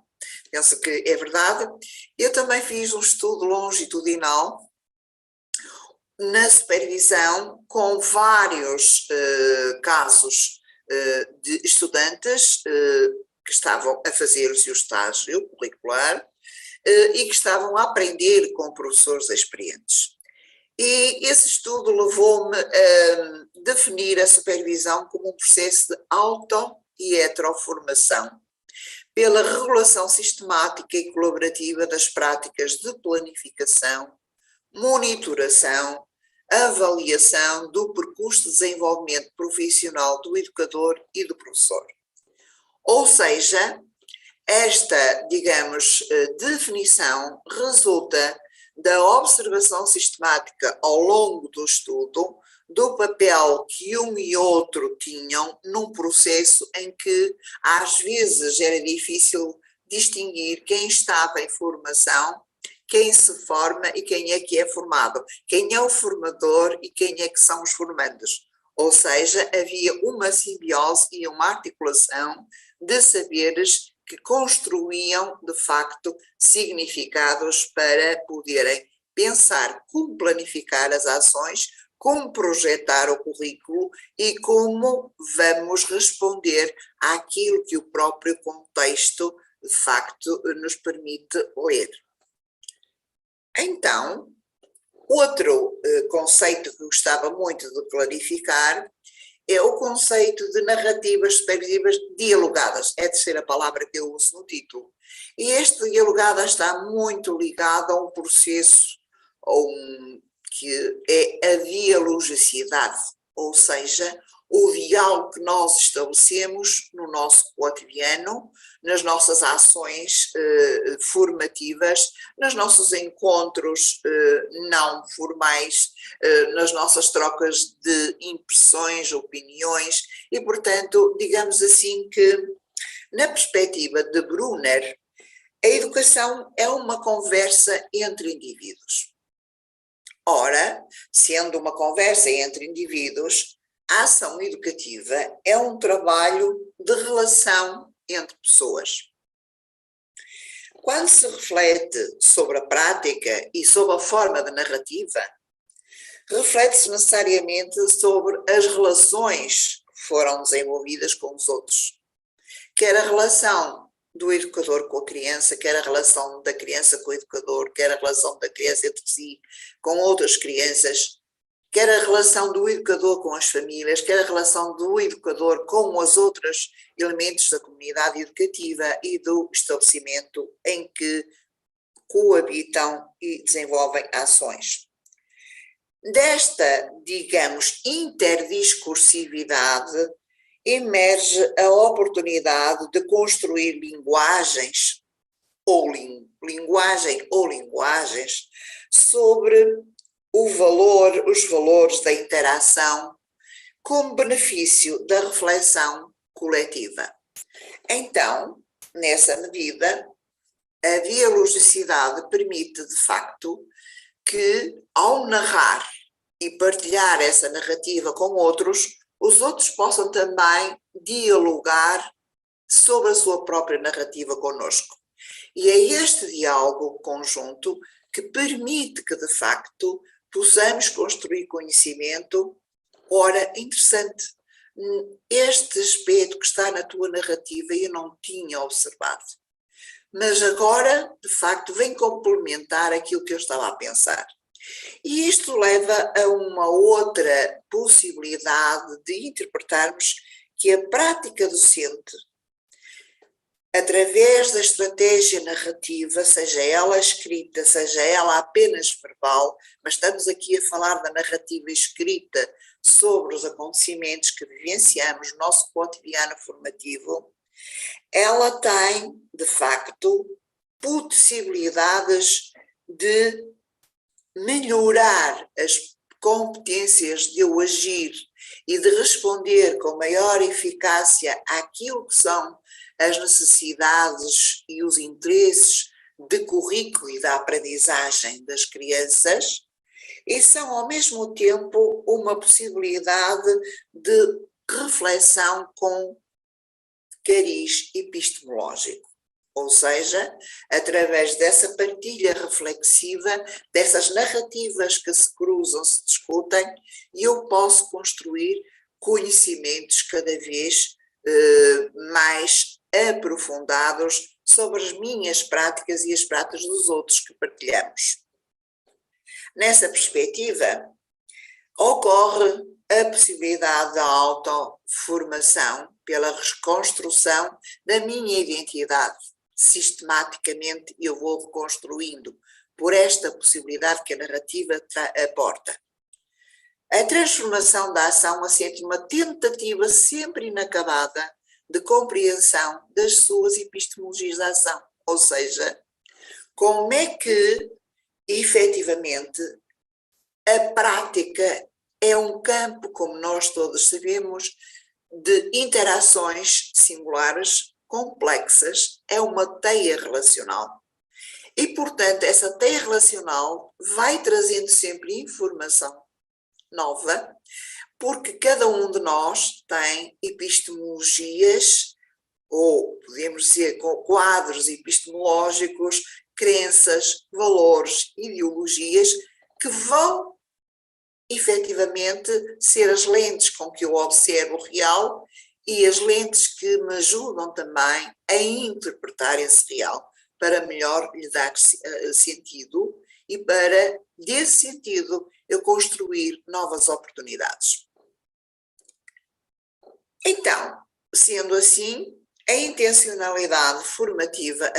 penso que é verdade. Eu também fiz um estudo longitudinal na supervisão com vários casos de estudantes que estavam a fazer o seu estágio curricular e que estavam a aprender com professores experientes. E esse estudo levou-me a definir a supervisão como um processo de auto- e heteroformação, pela regulação sistemática e colaborativa das práticas de planificação, monitoração, avaliação do percurso de desenvolvimento profissional do educador e do professor. Ou seja, esta, digamos, definição resulta da observação sistemática ao longo do estudo do papel que um e outro tinham num processo em que às vezes era difícil distinguir quem estava em formação, quem se forma e quem é que é formado, quem é o formador e quem é que são os formandos. Ou seja, havia uma simbiose e uma articulação de saberes que construíam, de facto, significados para poderem pensar como planificar as ações, como projetar o currículo e como vamos responder àquilo que o próprio contexto, de facto, nos permite ler. Então, outro conceito que gostava muito de clarificar é o conceito de narrativas supervisivas dialogadas, é a terceira palavra que eu uso no título. E este dialogada está muito ligado a um processo que é a dialogicidade, ou seja, o diálogo que nós estabelecemos no nosso cotidiano, nas nossas ações formativas, nos nossos encontros não formais, nas nossas trocas de impressões, opiniões, e, portanto, digamos assim que, na perspectiva de Brunner, a educação é uma conversa entre indivíduos. Ora, sendo uma conversa entre indivíduos, a ação educativa é um trabalho de relação entre pessoas. Quando se reflete sobre a prática e sobre a forma de narrativa, reflete-se necessariamente sobre as relações que foram desenvolvidas com os outros, quer a relação do educador com a criança, quer a relação da criança com o educador, quer a relação da criança entre si, com outras crianças, quer a relação do educador com as famílias, quer a relação do educador com os outros elementos da comunidade educativa e do estabelecimento em que coabitam e desenvolvem ações. Desta, digamos, interdiscursividade emerge a oportunidade de construir linguagens ou linguagens sobre os valores da interação como benefício da reflexão coletiva. Então, nessa medida, a dialogicidade permite, de facto, que ao narrar e partilhar essa narrativa com outros, os outros possam também dialogar sobre a sua própria narrativa conosco. E é este diálogo conjunto que permite que, de facto, possamos construir conhecimento. Ora, interessante, este aspecto que está na tua narrativa eu não tinha observado, mas agora, de facto, vem complementar aquilo que eu estava a pensar. E isto leva a uma outra possibilidade de interpretarmos que a prática docente, através da estratégia narrativa, seja ela escrita, seja ela apenas verbal, mas estamos aqui a falar da narrativa escrita sobre os acontecimentos que vivenciamos no nosso cotidiano formativo, ela tem, de facto, possibilidades de melhorar as competências de eu agir e de responder com maior eficácia àquilo que são as necessidades e os interesses de currículo e da aprendizagem das crianças, e são ao mesmo tempo uma possibilidade de reflexão com cariz epistemológico, ou seja, através dessa partilha reflexiva, dessas narrativas que se cruzam, se discutem, eu posso construir conhecimentos cada vez mais aprofundados sobre as minhas práticas e as práticas dos outros que partilhamos. Nessa perspectiva, ocorre a possibilidade da autoformação pela reconstrução da minha identidade. Sistematicamente eu vou reconstruindo por esta possibilidade que a narrativa aporta. A transformação da ação assente numa tentativa sempre inacabada de compreensão das suas epistemologias da ação, ou seja, como é que, efetivamente, a prática é um campo, como nós todos sabemos, de interações singulares, complexas, é uma teia relacional. E, portanto, essa teia relacional vai trazendo sempre informação nova, porque cada um de nós tem epistemologias, ou podemos dizer quadros epistemológicos, crenças, valores, ideologias, que vão efetivamente ser as lentes com que eu observo o real e as lentes que me ajudam também a interpretar esse real, para melhor lhe dar sentido e para, desse sentido, eu construir novas oportunidades. Então, sendo assim, a intencionalidade formativa,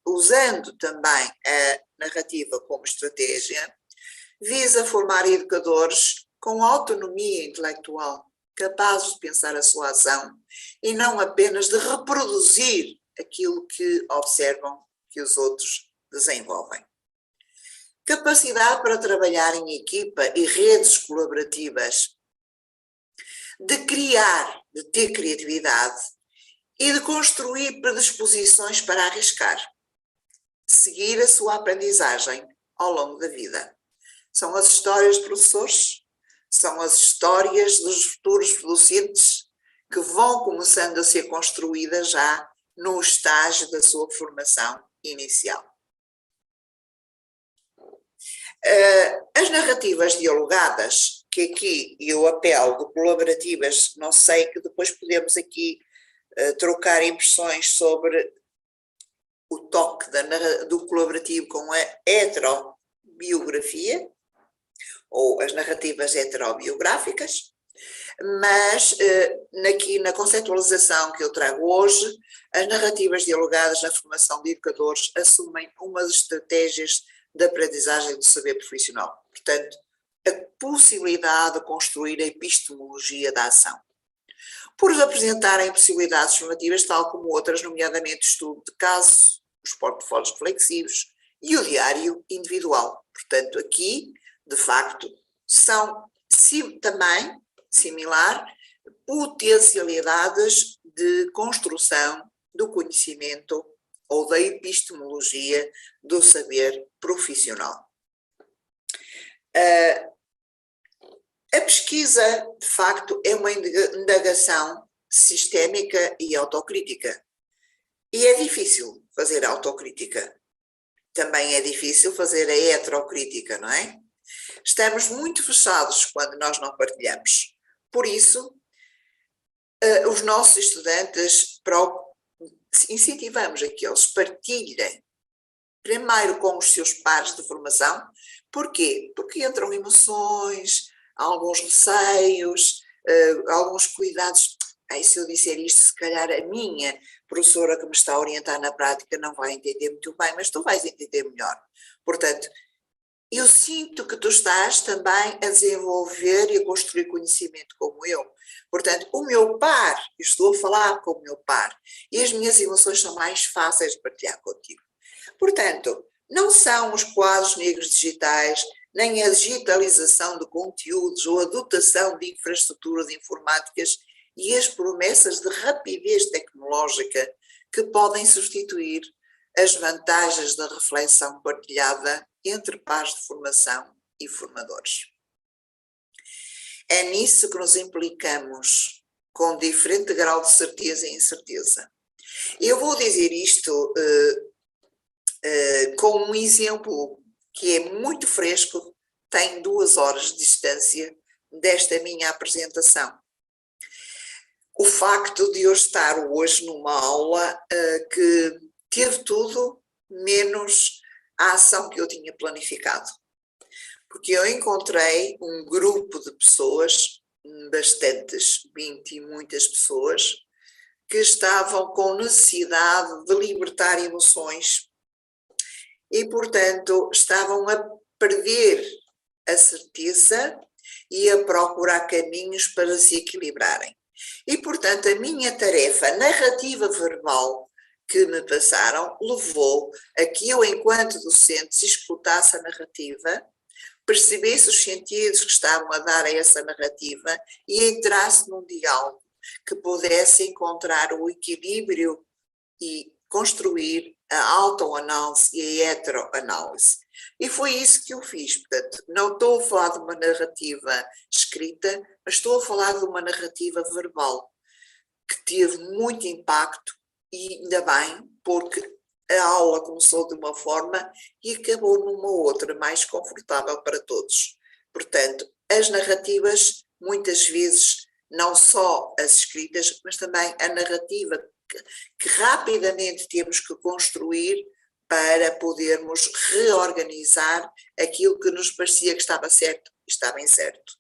usando também a narrativa como estratégia, visa formar educadores com autonomia intelectual, capazes de pensar a sua ação e não apenas de reproduzir aquilo que observam que os outros desenvolvem. Capacidade para trabalhar em equipa e redes colaborativas, de criar, de ter criatividade e de construir predisposições para arriscar, seguir a sua aprendizagem ao longo da vida. São as histórias de professores, são as histórias dos futuros docentes que vão começando a ser construídas já no estágio da sua formação inicial. As narrativas dialogadas, que aqui eu apelo de colaborativas, não sei, que depois podemos aqui trocar impressões sobre o toque do colaborativo com a heterobiografia, ou as narrativas heterobiográficas, mas aqui na conceptualização que eu trago hoje, as narrativas dialogadas na formação de educadores assumem umas estratégias de aprendizagem do saber profissional. Portanto, a possibilidade de construir a epistemologia da ação. Por apresentarem possibilidades formativas, tal como outras, nomeadamente o estudo de caso, os portfólios reflexivos e o diário individual. Portanto, aqui, de facto, são também, similar, potencialidades de construção do conhecimento ou da epistemologia do saber profissional. A pesquisa, de facto, é uma indagação sistémica e autocrítica. E é difícil fazer autocrítica. Também é difícil fazer a heterocrítica, não é? Estamos muito fechados quando nós não partilhamos. Por isso, os nossos estudantes incentivamos a que eles partilhem, primeiro com os seus pares de formação. Porquê? Porque entram emoções, alguns receios, alguns cuidados. Se eu disser isto, se calhar a minha professora que me está a orientar na prática não vai entender muito bem, mas tu vais entender melhor. Portanto, eu sinto que tu estás também a desenvolver e a construir conhecimento como eu. Portanto, o meu par, eu estou a falar com o meu par, e as minhas emoções são mais fáceis de partilhar contigo. Portanto, não são os quadros negros digitais, nem a digitalização de conteúdos ou a dotação de infraestruturas informáticas e as promessas de rapidez tecnológica que podem substituir as vantagens da reflexão partilhada entre pares de formação e formadores. É nisso que nos implicamos, com diferente grau de certeza e incerteza. Eu vou dizer isto com um exemplo que é muito fresco, tem 2 horas de distância desta minha apresentação. O facto de eu estar hoje numa aula que teve tudo menos a ação que eu tinha planificado. Porque eu encontrei um grupo de pessoas, bastantes, 20 e muitas pessoas, que estavam com necessidade de libertar emoções e, portanto, estavam a perder a certeza e a procurar caminhos para se equilibrarem. E, portanto, a minha tarefa narrativa verbal que me passaram levou a que eu, enquanto docente, se escutasse a narrativa, percebesse os sentidos que estavam a dar a essa narrativa e entrasse num diálogo que pudesse encontrar o equilíbrio e construir a autoanálise e a heteroanálise. E foi isso que eu fiz. Portanto, não estou a falar de uma narrativa escrita, mas estou a falar de uma narrativa verbal que teve muito impacto e ainda bem, porque a aula começou de uma forma e acabou numa outra, mais confortável para todos. Portanto, as narrativas, muitas vezes, não só as escritas, mas também a narrativa que rapidamente temos que construir para podermos reorganizar aquilo que nos parecia que estava certo e estava incerto.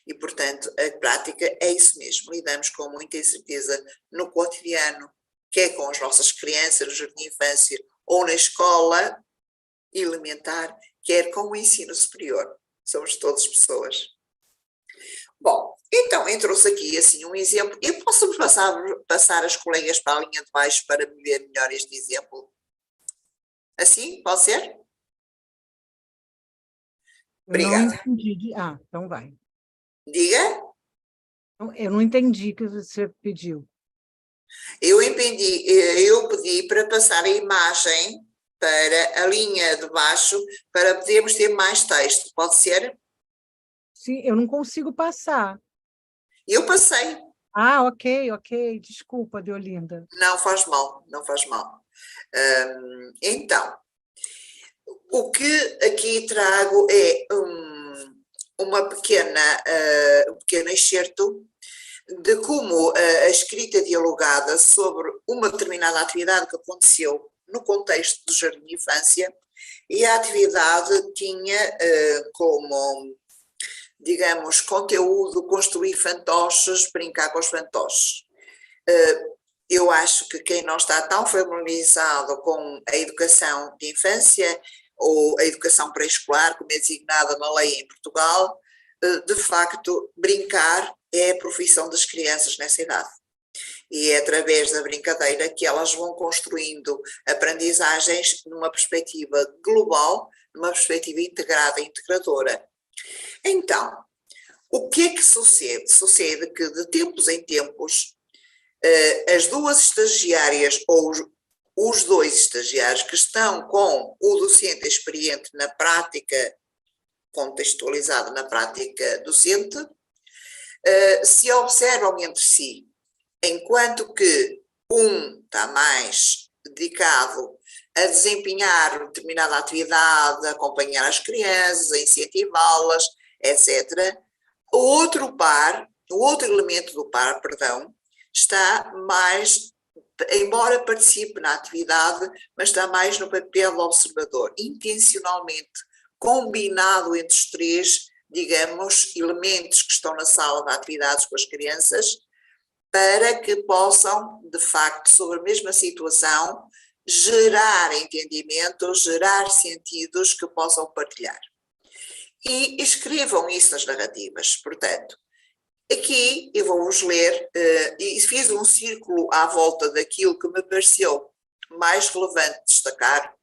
E, portanto, a prática é isso mesmo, lidamos com muita incerteza no cotidiano, quer com as nossas crianças no jardim de infância ou na escola elementar, quer com o ensino superior. Somos todas pessoas. Bom, então entrou-se aqui assim um exemplo. Eu posso passar as colegas para a linha de baixo para ver melhor este exemplo? Assim? Pode ser? Obrigada. Eu não entendi. Então vai. Diga? Eu não entendi o que você pediu. Eu pedi para passar a imagem para a linha de baixo para podermos ter mais texto. Pode ser? Sim, eu não consigo passar. Eu passei. Ok. Desculpa, Deolinda. Não faz mal, não faz mal. Então, o que aqui trago é um pequeno excerto de como a escrita dialogada sobre uma determinada atividade que aconteceu no contexto do jardim de infância, e a atividade tinha como, digamos, conteúdo construir fantoches, brincar com os fantoches. Eu acho que quem não está tão familiarizado com a educação de infância ou a educação pré-escolar, como é designada na lei em Portugal, de facto, brincar é a profissão das crianças nessa idade. E é através da brincadeira que elas vão construindo aprendizagens numa perspectiva global, numa perspectiva integrada e integradora. Então, o que é que sucede? Sucede que de tempos em tempos as 2 estagiárias ou os 2 estagiários que estão com o docente experiente na prática, contextualizado na prática docente, se observam entre si, enquanto que um está mais dedicado a desempenhar determinada atividade, a acompanhar as crianças, a incentivá-las, etc. O outro elemento do par, está mais, embora participe na atividade, mas está mais no papel do observador, intencionalmente combinado entre os 3, digamos, elementos que estão na sala de atividades com as crianças, para que possam, de facto, sobre a mesma situação, gerar entendimentos, gerar sentidos que possam partilhar. E escrevam isso nas narrativas. Portanto, aqui eu vou-vos ler, e fiz um círculo à volta daquilo que me pareceu mais relevante destacar,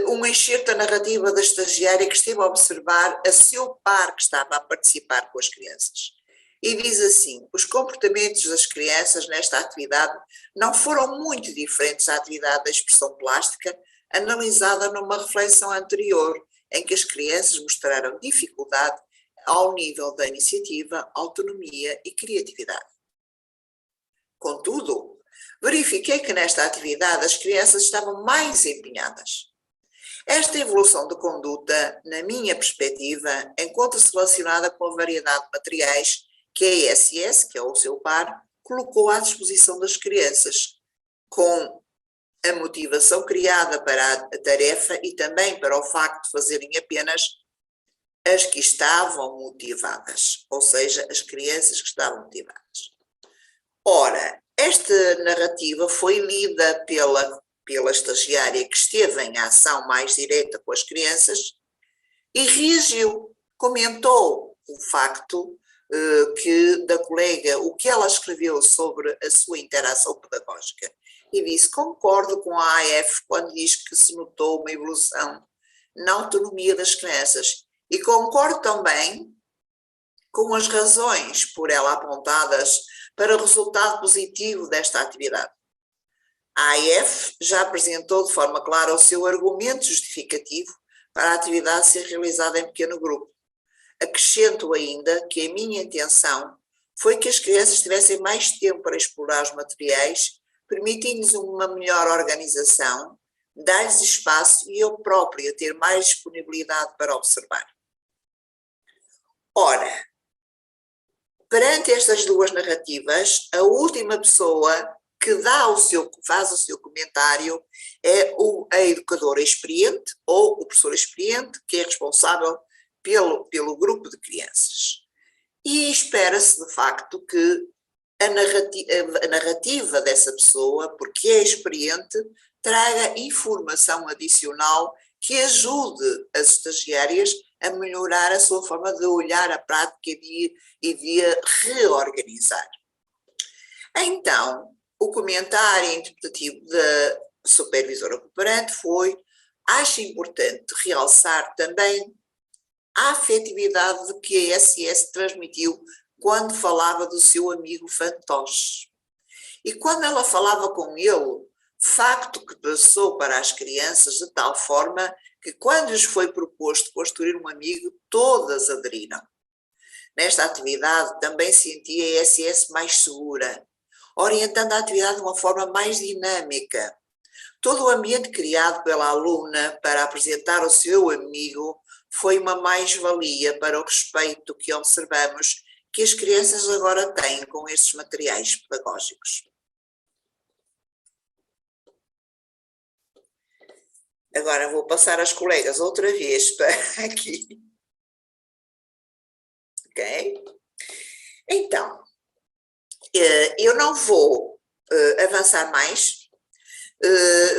um excerto da narrativa da estagiária que esteve a observar a seu par que estava a participar com as crianças. E diz assim: os comportamentos das crianças nesta atividade não foram muito diferentes da atividade da expressão plástica analisada numa reflexão anterior, em que as crianças mostraram dificuldade ao nível da iniciativa, autonomia e criatividade. Contudo, verifiquei que nesta atividade as crianças estavam mais empenhadas. Esta evolução de conduta, na minha perspectiva, encontra-se relacionada com a variedade de materiais que a ESS, que é o seu par, colocou à disposição das crianças, com a motivação criada para a tarefa e também para o facto de fazerem apenas as que estavam motivadas, ou seja, as crianças que estavam motivadas. Ora, esta narrativa foi lida pela estagiária que esteve em ação mais direta com as crianças e reagiu, comentou o facto da colega, o que ela escreveu sobre a sua interação pedagógica, e disse: concordo com a AF quando diz que se notou uma evolução na autonomia das crianças, e concordo também com as razões por ela apontadas para o resultado positivo desta atividade. A AF já apresentou de forma clara o seu argumento justificativo para a atividade ser realizada em pequeno grupo. Acrescento ainda que a minha intenção foi que as crianças tivessem mais tempo para explorar os materiais, permitindo-lhes uma melhor organização, dar-lhes espaço e eu própria ter mais disponibilidade para observar. Ora, perante estas duas narrativas, a última pessoa que faz o seu comentário é a educadora experiente ou o professor experiente, que é responsável pelo grupo de crianças. E espera-se, de facto, que a narrativa dessa pessoa, porque é experiente, traga informação adicional que ajude as estagiárias a melhorar a sua forma de olhar a prática e de a reorganizar. Então, o comentário interpretativo da supervisora cooperante foi: acho importante realçar também a afetividade que a SS transmitiu quando falava do seu amigo fantoche. E quando ela falava com ele, facto que passou para as crianças de tal forma que quando lhes foi proposto construir um amigo, todas aderiram. Nesta atividade também senti a SS mais segura, orientando a atividade de uma forma mais dinâmica. Todo o ambiente criado pela aluna para apresentar o seu amigo foi uma mais-valia para o respeito que observamos que as crianças agora têm com estes materiais pedagógicos. Agora vou passar as colegas outra vez para aqui. Ok? Então, eu não vou avançar mais,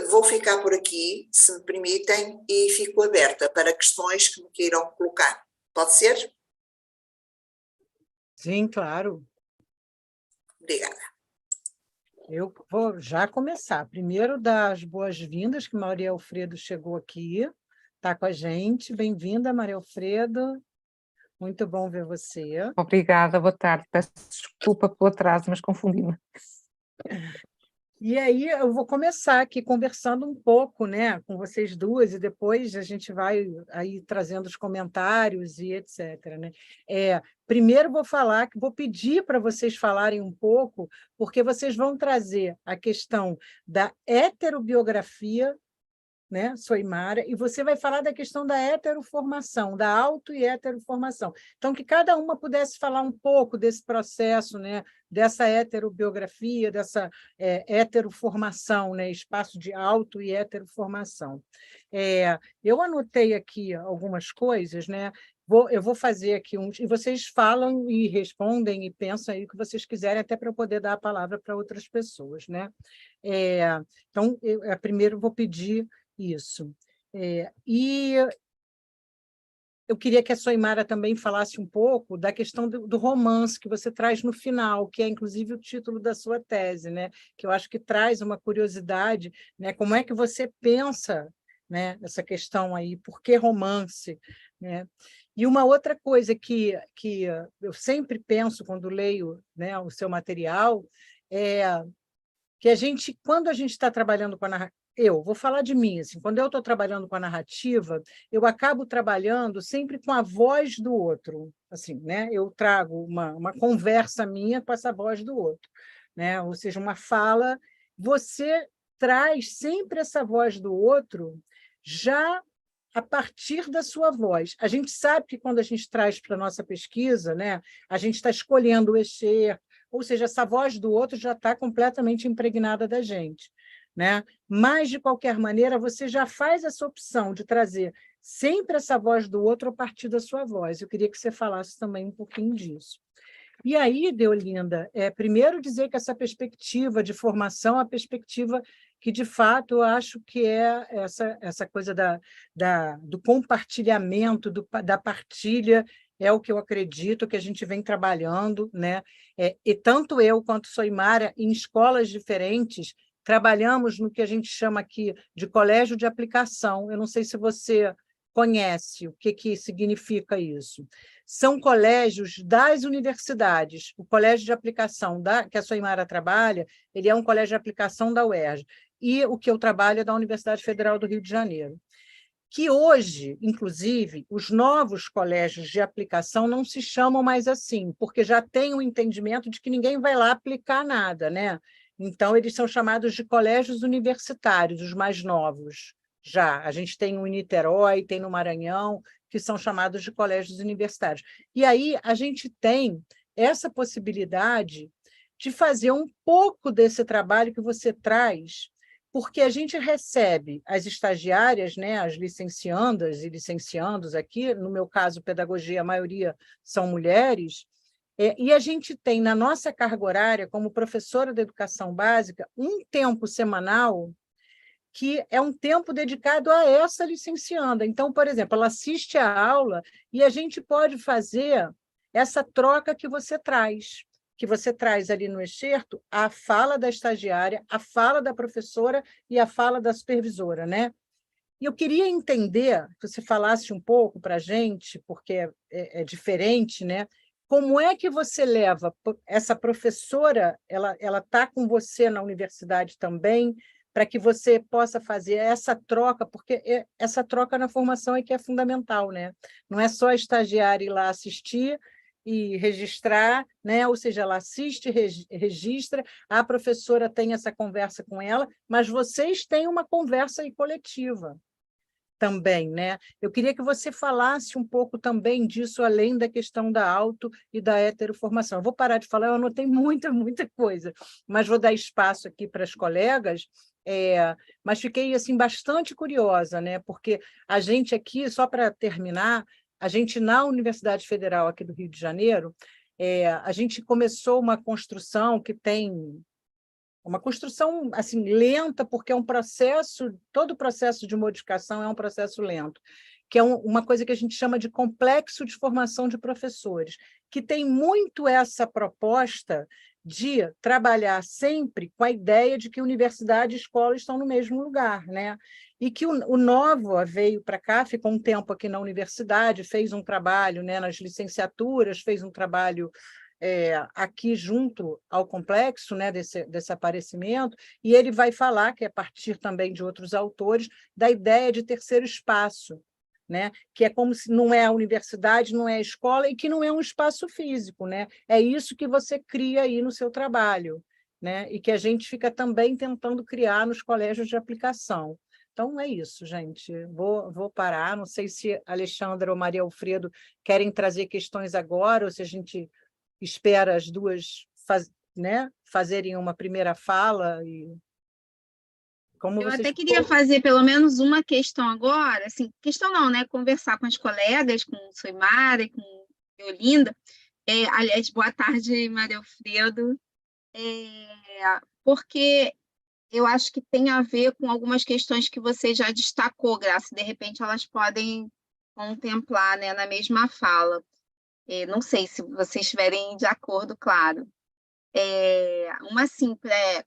vou ficar por aqui, se me permitem, e fico aberta para questões que me queiram colocar. Pode ser? Sim, claro. Obrigada. Eu vou já começar. Primeiro, dar as boas-vindas, que Maria Alfredo chegou aqui, está com a gente. Bem-vinda, Maria Alfredo. Muito bom ver você. Obrigada, boa tarde. Peço desculpa pelo atraso, mas confundi-me. E aí eu vou começar aqui conversando um pouco, né, com vocês duas, e depois a gente vai aí trazendo os comentários e etc., né? Primeiro vou pedir para vocês falarem um pouco, porque vocês vão trazer a questão da heterobiografia, né, Soimara, e você vai falar da questão da heteroformação, da auto- e heteroformação. Então, que cada uma pudesse falar um pouco desse processo, né, dessa heterobiografia, dessa heteroformação, né, espaço de auto- e heteroformação. Eu anotei aqui algumas coisas, né? Eu vou fazer aqui uns, e vocês falam e respondem e pensam aí o que vocês quiserem, até para eu poder dar a palavra para outras pessoas, né? Então, primeiro vou pedir isso. E eu queria que a Soimara também falasse um pouco da questão do romance que você traz no final, que é inclusive o título da sua tese, né? Que eu acho que traz uma curiosidade, né? Como é que você pensa, né, essa questão aí, por que romance, né? E uma outra coisa que eu sempre penso quando leio, né, o seu material é que quando a gente está trabalhando vou falar de mim, assim, quando eu estou trabalhando com a narrativa, eu acabo trabalhando sempre com a voz do outro, assim, né? Eu trago uma conversa minha com essa voz do outro, né? Ou seja, uma fala, você traz sempre essa voz do outro já a partir da sua voz. A gente sabe que quando a gente traz para a nossa pesquisa, né, a gente está escolhendo o excerto, ou seja, essa voz do outro já está completamente impregnada da gente, né? Mas, de qualquer maneira, você já faz essa opção de trazer sempre essa voz do outro a partir da sua voz. Eu queria que você falasse também um pouquinho disso. E aí, Deolinda, primeiro dizer que essa perspectiva de formação é a perspectiva que, de fato, eu acho que é essa coisa do compartilhamento, da partilha, é o que eu acredito que a gente vem trabalhando, né? E tanto eu quanto Soimara, em escolas diferentes, trabalhamos no que a gente chama aqui de colégio de aplicação. Eu não sei se você conhece o que significa isso. São colégios das universidades. O colégio de aplicação que a Soimara trabalha, ele é um colégio de aplicação da UERJ. E o que eu trabalho é da Universidade Federal do Rio de Janeiro. Que hoje, inclusive, os novos colégios de aplicação não se chamam mais assim, porque já tem o entendimento de que ninguém vai lá aplicar nada, né? Então, eles são chamados de colégios universitários, os mais novos. Já. A gente tem um em Niterói, tem no Maranhão, que são chamados de colégios universitários. E aí a gente tem essa possibilidade de fazer um pouco desse trabalho que você traz, porque a gente recebe as estagiárias, né, as licenciandas e licenciandos aqui, no meu caso, pedagogia, a maioria são mulheres, e a gente tem na nossa carga horária, como professora de educação básica, um tempo semanal que é um tempo dedicado a essa licencianda. Então, por exemplo, ela assiste a aula e a gente pode fazer essa troca que você traz ali no excerto a fala da estagiária, a fala da professora e a fala da supervisora, né? E eu queria entender, que você falasse um pouco para a gente, porque é diferente, né? Como é que você leva essa professora, ela está com você na universidade também, para que você possa fazer essa troca, porque essa troca na formação é que é fundamental, né? Não é só a estagiária ir lá assistir e registrar, né? Ou seja, ela assiste, registra, a professora tem essa conversa com ela, mas vocês têm uma conversa aí coletiva também, né? Eu queria que você falasse um pouco também disso, além da questão da auto e da heteroformação. Eu vou parar de falar, eu anotei muita coisa, mas vou dar espaço aqui para as colegas, mas fiquei assim, bastante curiosa, né? Porque a gente aqui, só para terminar, a gente na Universidade Federal aqui do Rio de Janeiro, a gente começou uma construção que tem uma construção assim, lenta, porque é um processo, todo o processo de modificação é um processo lento, que é uma coisa que a gente chama de complexo de formação de professores, que tem muito essa proposta de trabalhar sempre com a ideia de que universidade e escola estão no mesmo lugar, né? E que o Nova veio para cá, ficou um tempo aqui na universidade, fez um trabalho, né, nas licenciaturas, fez um trabalho aqui junto ao complexo, né, desse aparecimento, e ele vai falar, que é a partir também de outros autores, da ideia de terceiro espaço, né, que é como se não é a universidade, não é a escola, e que não é um espaço físico, né? É isso que você cria aí no seu trabalho, né? E que a gente fica também tentando criar nos colégios de aplicação. Então, é isso, gente. Vou parar. Não sei se a Alexandra ou Maria Alfredo querem trazer questões agora, ou se a gente espera as duas fazerem uma primeira fala. Eu até queria fazer pelo menos uma questão agora, assim, questão não, né? Conversar com as colegas, com Soimara e com Deolinda. Aliás, boa tarde, Maria Alfredo. Porque eu acho que tem a ver com algumas questões que você já destacou, Graça, de repente elas podem contemplar, né, na mesma fala. Não sei se vocês estiverem de acordo, claro. Uma assim,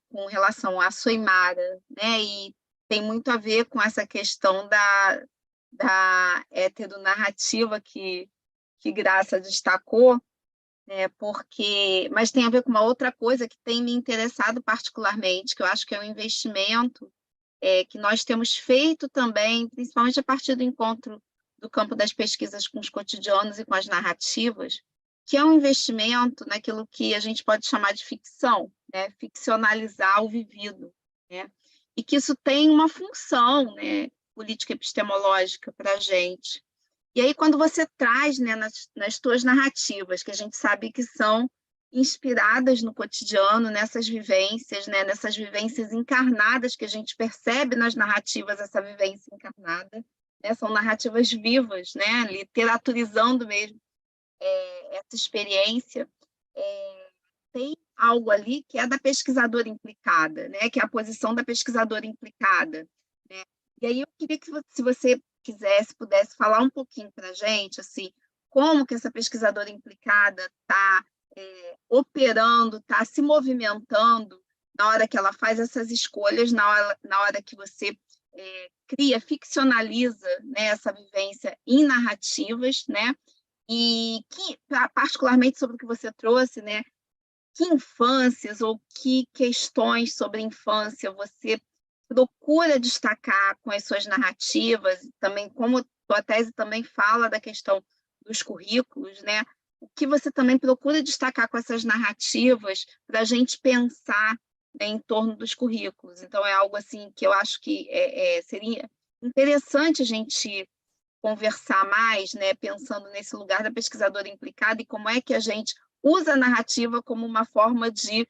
com relação à Soimara, né, e tem muito a ver com essa questão da heteronarrativa que Graça destacou, mas tem a ver com uma outra coisa que tem me interessado particularmente, que eu acho que é o investimento que nós temos feito também, principalmente a partir do encontro do campo das pesquisas com os cotidianos e com as narrativas, que é um investimento naquilo que a gente pode chamar de ficção, né? Ficcionalizar o vivido, né? E que isso tem uma função, né, política epistemológica para a gente. E aí, quando você traz, né, nas tuas narrativas, que a gente sabe que são inspiradas no cotidiano, nessas vivências, né, nessas vivências encarnadas, que a gente percebe nas narrativas essa vivência encarnada, né, são narrativas vivas, né, literaturizando mesmo essa experiência, tem algo ali que é da pesquisadora implicada, né, que é a posição da pesquisadora implicada, né? E aí eu queria que, se você pudesse falar um pouquinho para a gente, assim, como que essa pesquisadora implicada está operando, está se movimentando na hora que ela faz essas escolhas, na hora que você cria, ficcionaliza, né, essa vivência em narrativas, né? E que, particularmente sobre o que você trouxe, né, que infâncias ou que questões sobre infância você procura destacar com as suas narrativas, também como tua tese também fala da questão dos currículos, né? O que você também procura destacar com essas narrativas para a gente pensar, né, em torno dos currículos. Então, é algo assim que eu acho que seria interessante a gente conversar mais, né, pensando nesse lugar da pesquisadora implicada e como é que a gente usa a narrativa como uma forma de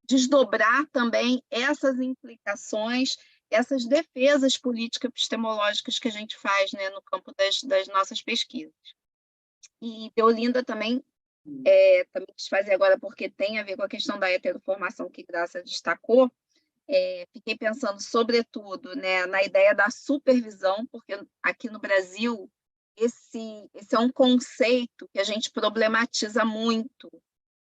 desdobrar também essas implicações, essas defesas político-epistemológicas que a gente faz, né, no campo das nossas pesquisas. E Deolinda também quis fazer agora, porque tem a ver com a questão da heteroformação que Graça destacou. Fiquei pensando, sobretudo, né, na ideia da supervisão, porque aqui no Brasil esse é um conceito que a gente problematiza muito,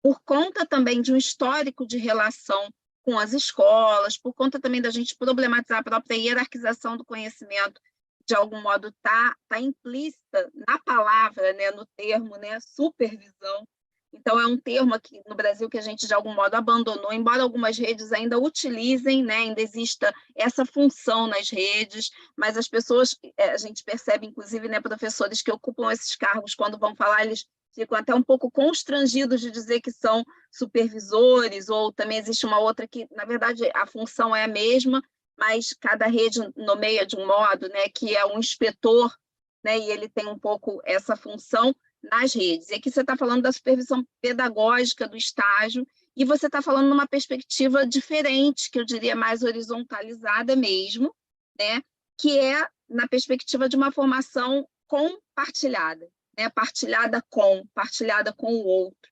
por conta também de um histórico de relação com as escolas, por conta também da gente problematizar a própria hierarquização do conhecimento, de algum modo tá implícita na palavra, né, no termo, né, supervisão. Então, é um termo aqui no Brasil que a gente, de algum modo, abandonou, embora algumas redes ainda utilizem, né, ainda exista essa função nas redes, mas as pessoas, a gente percebe, inclusive, né, professores que ocupam esses cargos, quando vão falar, eles ficam até um pouco constrangidos de dizer que são supervisores, ou também existe uma outra que, na verdade, a função é a mesma, mas cada rede nomeia de um modo, né, que é um inspetor, né, e ele tem um pouco essa função nas redes. E aqui você está falando da supervisão pedagógica do estágio, e você está falando numa perspectiva diferente, que eu diria mais horizontalizada mesmo, né, que é na perspectiva de uma formação compartilhada, né, partilhada com o outro,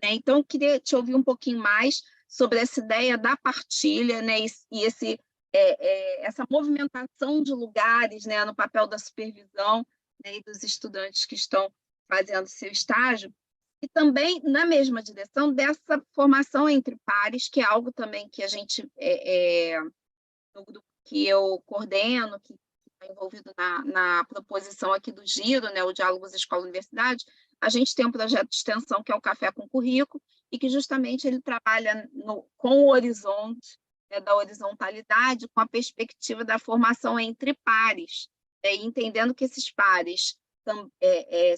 né? Então, eu queria te ouvir um pouquinho mais sobre essa ideia da partilha, né, e essa movimentação de lugares, né, no papel da supervisão, né, e dos estudantes que estão fazendo seu estágio, e também na mesma direção dessa formação entre pares, que é algo também que a gente, no grupo que eu coordeno, que está envolvido na proposição aqui do Giro, né, o Diálogos Escola-Universidade, a gente tem um projeto de extensão que é o Café com Currículo, e que justamente ele trabalha com o horizonte, né, da horizontalidade, com a perspectiva da formação entre pares, né, entendendo que esses pares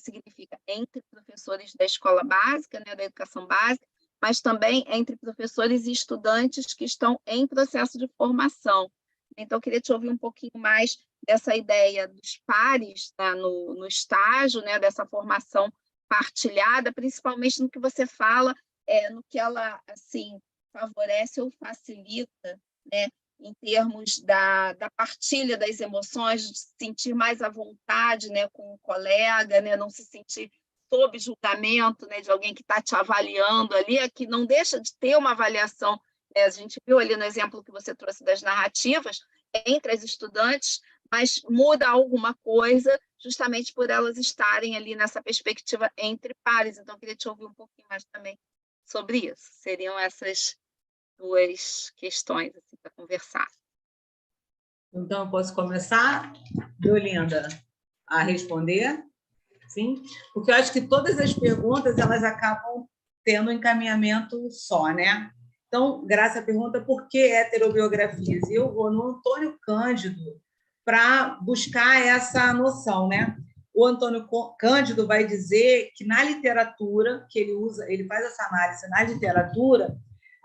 significa entre professores da escola básica, né, da educação básica, mas também entre professores e estudantes que estão em processo de formação. Então, eu queria te ouvir um pouquinho mais dessa ideia dos pares, né, no estágio, né, dessa formação partilhada, principalmente no que você fala, no que ela assim, favorece ou facilita, né, em termos da partilha das emoções, de se sentir mais à vontade, né, com o colega, né, não se sentir sob julgamento, né, de alguém que está te avaliando ali, que não deixa de ter uma avaliação, né, a gente viu ali no exemplo que você trouxe das narrativas, entre as estudantes, mas muda alguma coisa justamente por elas estarem ali nessa perspectiva entre pares. Então, eu queria te ouvir um pouquinho mais também sobre isso. Seriam essas duas questões assim, para conversar. Então, eu posso começar, Deolinda, a responder? Sim? Porque eu acho que todas as perguntas elas acabam tendo um encaminhamento só, né? Então, Graça pergunta por que heterobiografias. E eu vou no Antônio Cândido para buscar essa noção, né? O Antônio Cândido vai dizer que na literatura, que ele faz essa análise na literatura,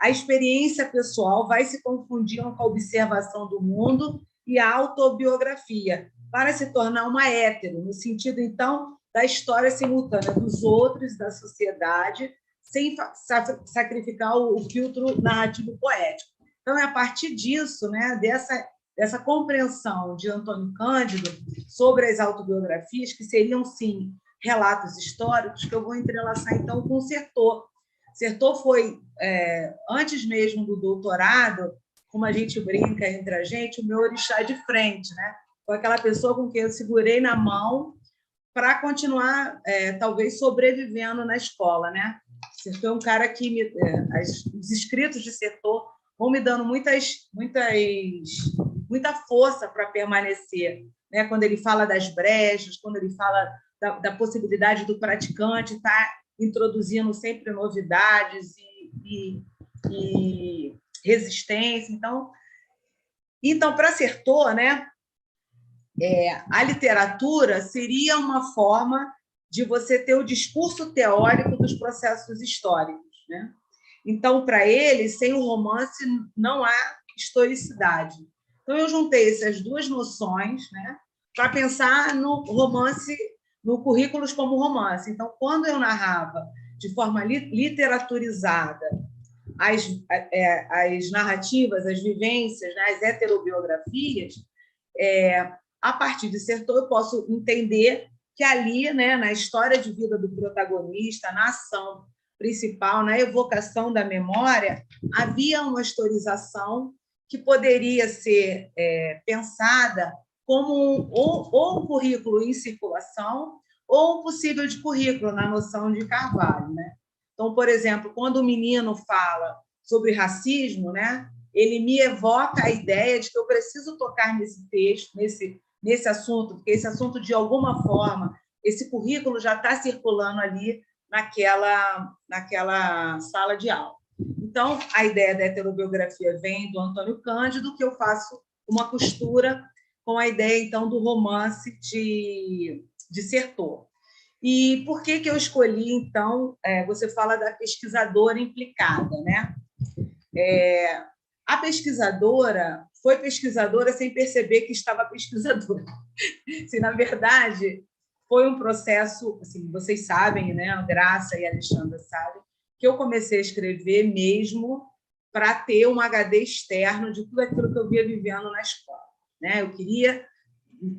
a experiência pessoal vai se confundir com a observação do mundo e a autobiografia, para se tornar uma hétero, no sentido, então, da história simultânea dos outros, da sociedade, sem sacrificar o filtro narrativo poético. Então, é a partir disso, né, dessa compreensão de Antônio Cândido sobre as autobiografias, que seriam, sim, relatos históricos, que eu vou entrelaçar, então, com o Sertor. Sertor foi, antes mesmo do doutorado, como a gente brinca entre a gente, o meu orixá de frente, né? Foi aquela pessoa com quem eu segurei na mão para continuar, talvez, sobrevivendo na escola, né? Sertor é um cara que os escritos de Sertor vão me dando muita força para permanecer, né? Quando ele fala das brechas, quando ele fala da possibilidade do praticante estar introduzindo sempre novidades e resistência. Então, para Sertor, né, a literatura seria uma forma de você ter o discurso teórico dos processos históricos, né? Então, para ele, sem o romance, não há historicidade. Então, eu juntei essas duas noções, né, para pensar no romance, no currículos como romance. Então, quando eu narrava de forma literaturizada as narrativas, as vivências, né, as heterobiografias, a partir de Sertor, eu posso entender que ali, né, na história de vida do protagonista, na ação principal, na evocação da memória, havia uma historização que poderia ser pensada como ou um currículo em circulação ou um possível de currículo, na noção de Carvalho, né? Então, por exemplo, quando o menino fala sobre racismo, né, ele me evoca a ideia de que eu preciso tocar nesse texto, nesse assunto, porque esse assunto, de alguma forma, esse currículo já está circulando ali naquela sala de aula. Então, a ideia da heterobiografia vem do Antônio Cândido, que eu faço uma costura com a ideia, então, do romance de Sertor. E por que eu escolhi, então, você fala da pesquisadora implicada, né? A pesquisadora foi pesquisadora sem perceber que estava pesquisadora. Assim, na verdade, foi um processo, assim, vocês sabem, né? A Graça e a Alexandra sabem, que eu comecei a escrever mesmo para ter um HD externo de tudo aquilo que eu via vivendo na escola, né? Eu queria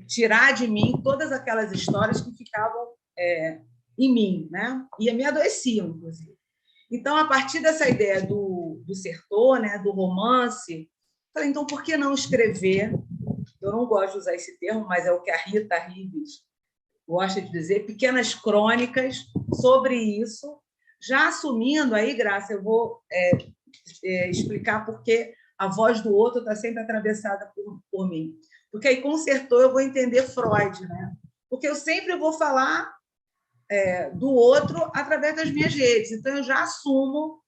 tirar de mim todas aquelas histórias que ficavam em mim, né? E me adoeciam, inclusive. Então, a partir dessa ideia do Sertor, né, do romance, falei, então, por que não escrever? Eu não gosto de usar esse termo, mas é o que a Rita Rives gosta de dizer, pequenas crônicas sobre isso, já assumindo aí, Graça, eu vou explicar porque a voz do outro está sempre atravessada por mim. Porque aí, com Sertor, eu vou entender Freud, né? Porque eu sempre vou falar do outro através das minhas redes. Então, eu já assumo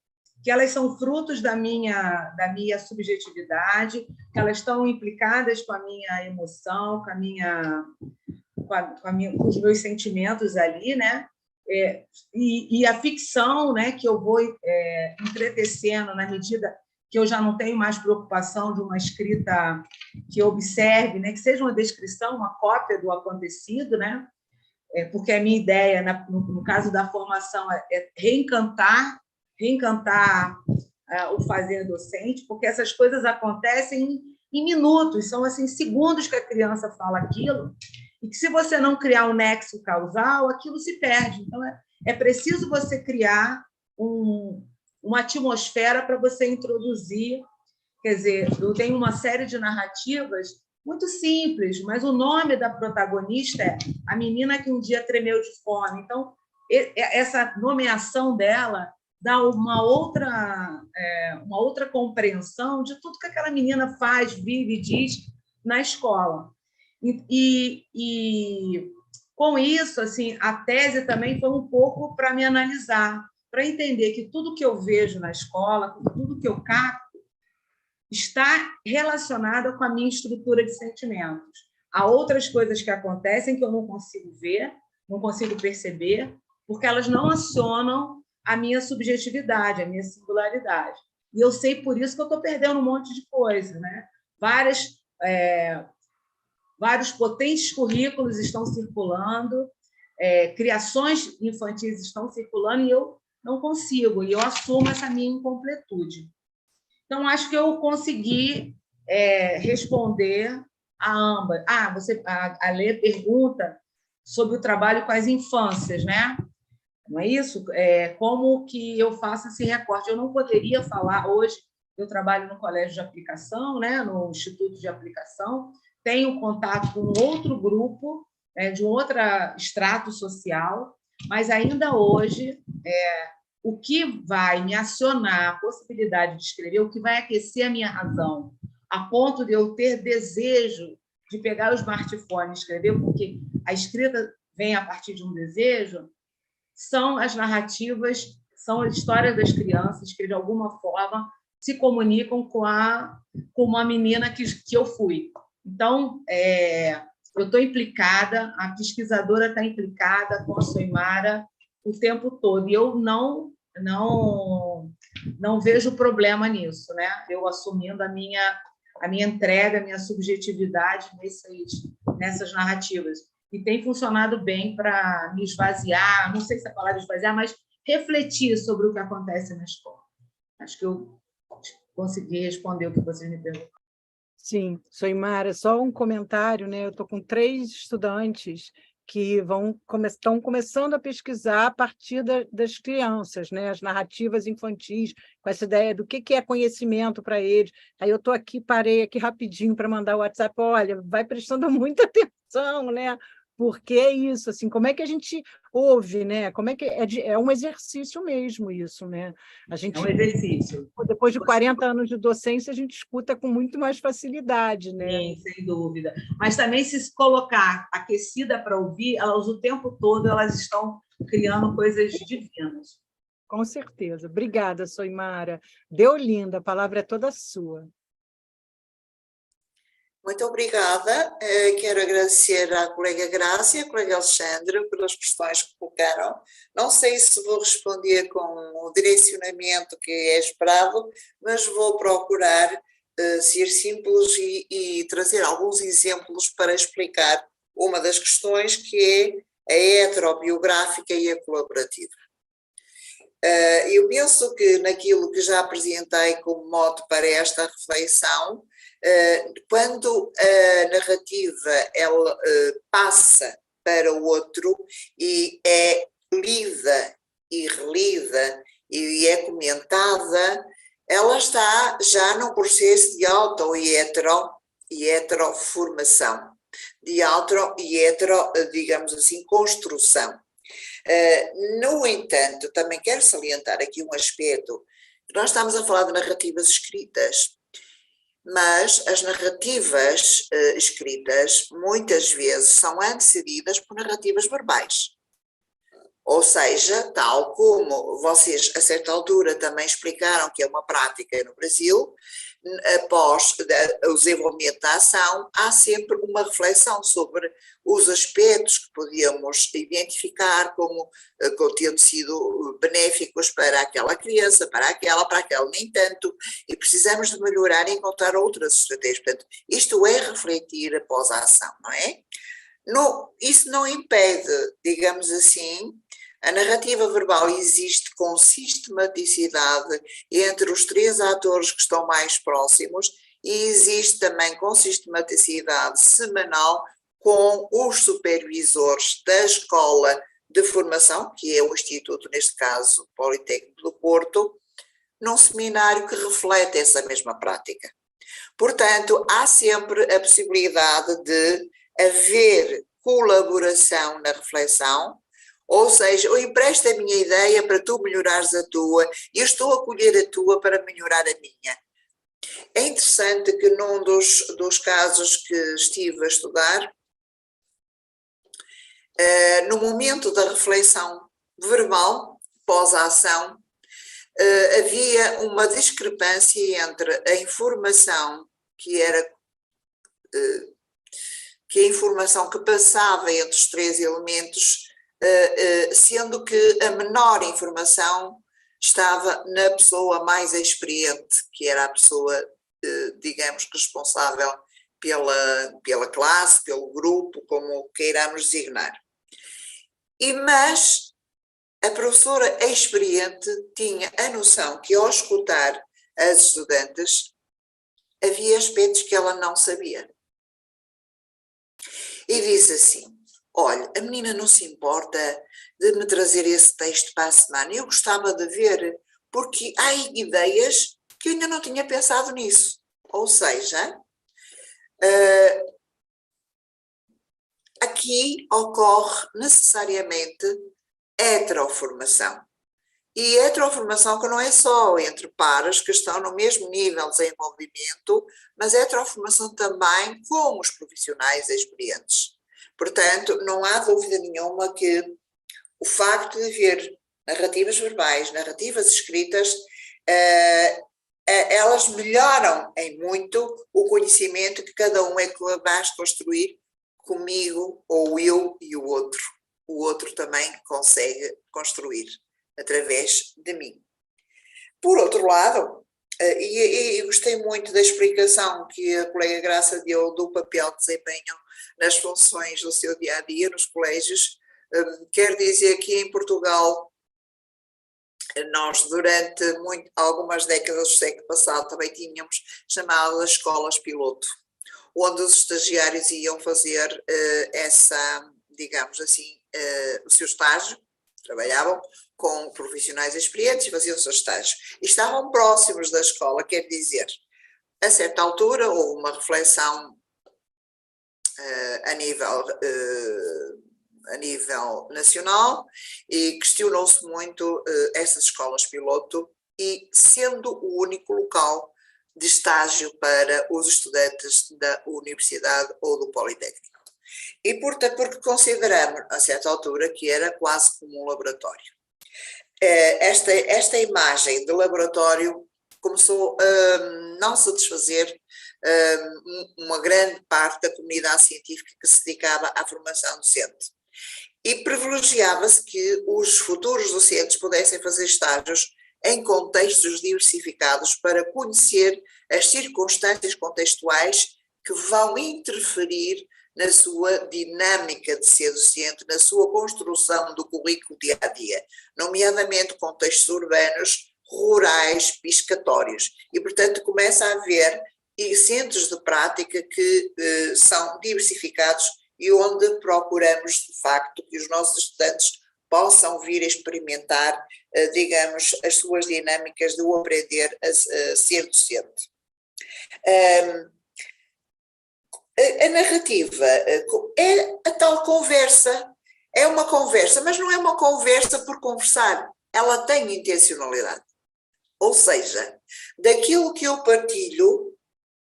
que elas são frutos da minha subjetividade, que elas estão implicadas com a minha emoção, com os meus sentimentos ali, né? E a ficção, né, que eu vou entretecendo na medida que eu já não tenho mais preocupação de uma escrita que observe, né, que seja uma descrição, uma cópia do acontecido, né? Porque a minha ideia, no caso da formação, é reencantar o fazer docente, porque essas coisas acontecem em minutos, são assim, segundos que a criança fala aquilo, e que se você não criar um nexo causal, aquilo se perde. Então, é preciso você criar uma atmosfera para você introduzir. Quer dizer, eu tenho uma série de narrativas muito simples, mas o nome da protagonista é a menina que um dia tremeu de fome. Então, essa nomeação dela dá uma outra compreensão de tudo que aquela menina faz, vive e diz na escola. E com isso, assim, a tese também foi um pouco para me analisar, para entender que tudo que eu vejo na escola, tudo que eu capto, está relacionado com a minha estrutura de sentimentos. Há outras coisas que acontecem que eu não consigo ver, não consigo perceber, porque elas não acionam a minha subjetividade, a minha singularidade. E eu sei por isso que eu estou perdendo um monte de coisa, né? Vários potentes currículos estão circulando, criações infantis estão circulando e eu não consigo, e eu assumo essa minha incompletude. Então, acho que eu consegui responder a ambas. A Lê pergunta sobre o trabalho com as infâncias, né? Não é isso? Como que eu faço esse recorte? Eu não poderia falar hoje, eu trabalho no colégio de aplicação, né? No Instituto de Aplicação, tenho contato com outro grupo, de um outro extrato social, mas ainda hoje, o que vai me acionar a possibilidade de escrever, o que vai aquecer a minha razão, a ponto de eu ter desejo de pegar o smartphone e escrever, porque a escrita vem a partir de um desejo, são as narrativas, são as histórias das crianças que, de alguma forma, se comunicam com uma menina que eu fui. Então, eu estou implicada, a pesquisadora está implicada com a Soimara o tempo todo, e eu não vejo problema nisso, né? Eu assumindo a minha entrega, a minha subjetividade nessas narrativas. E tem funcionado bem para me esvaziar, não sei se é a palavra esvaziar, mas refletir sobre o que acontece na escola. Acho que eu consegui responder o que vocês me perguntaram. Sim, Soimara, só um comentário, né? Eu estou com 3 estudantes que estão começando a pesquisar a partir das crianças, né? As narrativas infantis, com essa ideia do que é conhecimento para eles. Aí eu parei aqui rapidinho para mandar o WhatsApp, olha, vai prestando muita atenção, né? Porque é isso, assim, como é que a gente ouve, né? Como é que é um exercício mesmo isso, né? A gente, é um exercício. Depois de 40 anos de docência, a gente escuta com muito mais facilidade, né? Sim, sem dúvida. Mas também, se colocar aquecida para ouvir, elas o tempo todo elas estão criando coisas divinas. Com certeza. Obrigada, Soimara. Deolinda, a palavra é toda sua. Muito obrigada. Quero agradecer à colega Graça e à colega Alexandra pelas questões que colocaram. Não sei se vou responder com o direcionamento que é esperado, mas vou procurar ser simples e trazer alguns exemplos para explicar uma das questões, que é a heterobiográfica e a colaborativa. Eu penso que naquilo que já apresentei como mote para esta reflexão, quando a narrativa ela passa para o outro e é lida e relida e é comentada, ela está já num processo de auto e heteroformação, de auto e hetero, digamos assim, construção. No entanto, também quero salientar aqui um aspecto, nós estamos a falar de narrativas escritas, mas as narrativas escritas muitas vezes são antecedidas por narrativas verbais. Ou seja, tal como vocês a certa altura também explicaram que é uma prática no Brasil, após o desenvolvimento da ação, há sempre uma reflexão sobre os aspectos que podíamos identificar como tendo sido benéficos para aquela criança, para aquela nem tanto, e precisamos de melhorar e encontrar outras estratégias. Portanto, isto é refletir após a ação, não é? Isso não impede, digamos assim, a narrativa verbal existe com sistematicidade entre os 3 atores que estão mais próximos e existe também com sistematicidade semanal com os supervisores da escola de formação, que é o Instituto, neste caso, Politécnico do Porto, num seminário que reflete essa mesma prática. Portanto, há sempre a possibilidade de haver colaboração na reflexão, ou seja, eu empresto a minha ideia para tu melhorares a tua e eu estou a colher a tua para melhorar a minha. É interessante que num dos casos que estive a estudar, no momento da reflexão verbal, pós-ação, havia uma discrepância entre a informação que a informação que passava entre os três elementos, sendo que a menor informação estava na pessoa mais experiente, que era a pessoa, digamos, responsável pela classe, pelo grupo, como queiramos designar. Mas a professora experiente tinha a noção que, ao escutar as estudantes, havia aspectos que ela não sabia. E disse assim: olha, a menina não se importa de me trazer esse texto para a semana, eu gostava de ver, porque há ideias que eu ainda não tinha pensado nisso. Ou seja, aqui ocorre necessariamente heteroformação. E heteroformação que não é só entre pares que estão no mesmo nível de desenvolvimento, mas heteroformação também com os profissionais experientes. Portanto, não há dúvida nenhuma que o facto de haver narrativas verbais, narrativas escritas, elas melhoram em muito o conhecimento que cada um é capaz de construir comigo, ou eu e o outro. O outro também consegue construir através de mim. Por outro lado, e gostei muito da explicação que a colega Graça deu do papel que desempenham nas funções do seu dia-a-dia nos colégios. Quer dizer que em Portugal, nós durante algumas décadas do século passado também tínhamos chamadas escolas piloto, onde os estagiários iam fazer digamos assim, o seu estágio, trabalhavam com profissionais experientes e faziam o seu estágio. E estavam próximos da escola, quer dizer, a certa altura houve uma reflexão a nível nacional e questionou-se muito essas escolas piloto, e sendo o único local de estágio para os estudantes da universidade ou do Politécnico. E portanto, porque consideramos, a certa altura, que era quase como um laboratório. Esta imagem de laboratório começou a não satisfazer uma grande parte da comunidade científica que se dedicava à formação docente. E privilegiava-se que os futuros docentes pudessem fazer estágios em contextos diversificados para conhecer as circunstâncias contextuais que vão interferir na sua dinâmica de ser docente, na sua construção do currículo dia-a-dia, nomeadamente contextos urbanos, rurais, piscatórios. E, portanto, começa a haver centros de prática que são diversificados e onde procuramos, de facto, que os nossos estudantes possam vir a experimentar, digamos, as suas dinâmicas de o aprender a ser docente. A narrativa é a tal conversa, é uma conversa, mas não é uma conversa por conversar, ela tem intencionalidade. Ou seja, daquilo que eu partilho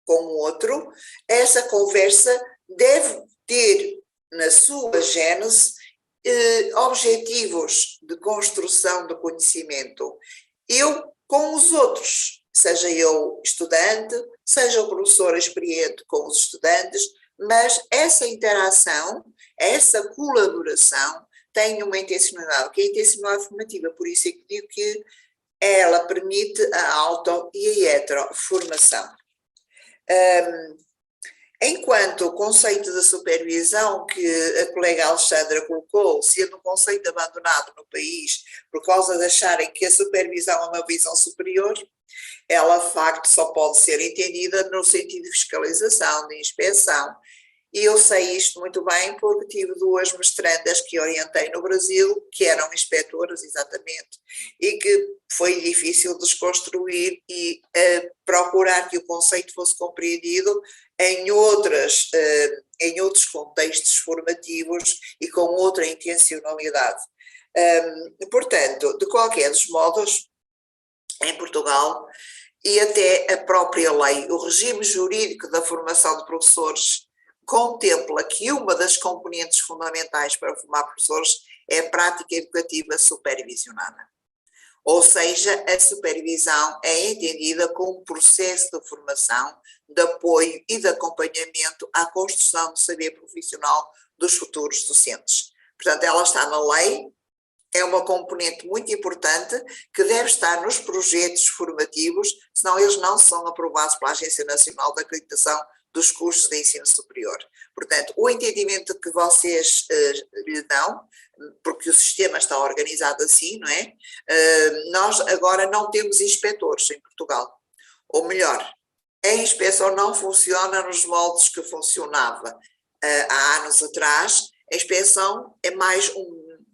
com o outro, essa conversa deve ter na sua gênese objetivos de construção do conhecimento. Eu com os outros, seja eu estudante, seja o professor experiente com os estudantes, mas essa interação, essa colaboração tem uma intencionalidade, que é a intencionalidade formativa, por isso é que digo que ela permite a auto e a heteroformação. Enquanto o conceito de supervisão que a colega Alexandra colocou, sendo um conceito abandonado no país por causa de acharem que a supervisão é uma visão superior, ela de facto só pode ser entendida no sentido de fiscalização, de inspeção. E eu sei isto muito bem porque tive duas mestrandas que orientei no Brasil, que eram inspetoras, exatamente, e que foi difícil desconstruir e procurar que o conceito fosse compreendido em outros contextos formativos e com outra intencionalidade. Portanto, de qualquer dos modos, em Portugal, e até a própria lei, o regime jurídico da formação de professores contempla que uma das componentes fundamentais para formar professores é a prática educativa supervisionada. Ou seja, a supervisão é entendida como um processo de formação, de apoio e de acompanhamento à construção do saber profissional dos futuros docentes. Portanto, ela está na lei, é uma componente muito importante que deve estar nos projetos formativos, senão eles não são aprovados pela Agência Nacional de Acreditação dos Cursos de Ensino Superior. Portanto, o entendimento que vocês lhe dão, porque o sistema está organizado assim, não é? Nós agora não temos inspectores em Portugal. Ou melhor, a inspeção não funciona nos moldes que funcionava há anos atrás. A inspeção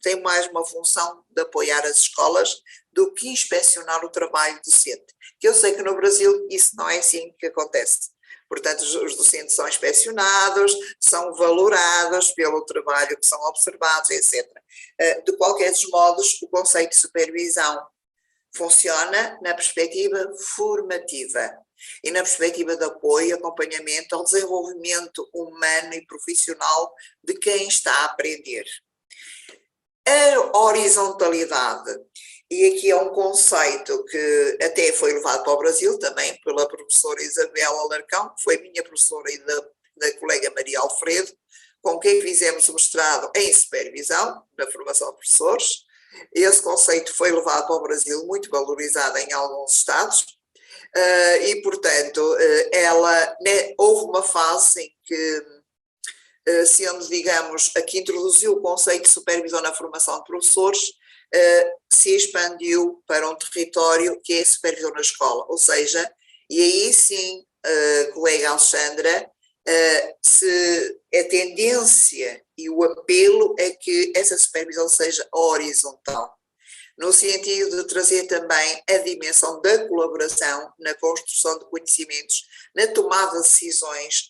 tem mais uma função de apoiar as escolas do que inspecionar o trabalho docente. Que eu sei que no Brasil isso não é assim que acontece. Portanto, os docentes são inspecionados, são valorados pelo trabalho que são observados, etc. De qualquer dos modos, o conceito de supervisão funciona na perspectiva formativa e na perspectiva de apoio e acompanhamento ao desenvolvimento humano e profissional de quem está a aprender. A horizontalidade, e aqui é um conceito que até foi levado para o Brasil também pela professora Isabel Alarcão, que foi minha professora e da colega Maria Alfredo, com quem fizemos o mestrado em supervisão, na formação de professores. Esse conceito foi levado para o Brasil, muito valorizado em alguns estados, e portanto houve uma fase em que, sendo, digamos, a que introduziu o conceito de supervisão na formação de professores, se expandiu para um território que é a supervisão na escola, ou seja, e aí sim, colega Alexandra, a tendência e o apelo é que essa supervisão seja horizontal, no sentido de trazer também a dimensão da colaboração na construção de conhecimentos, na tomada de decisões,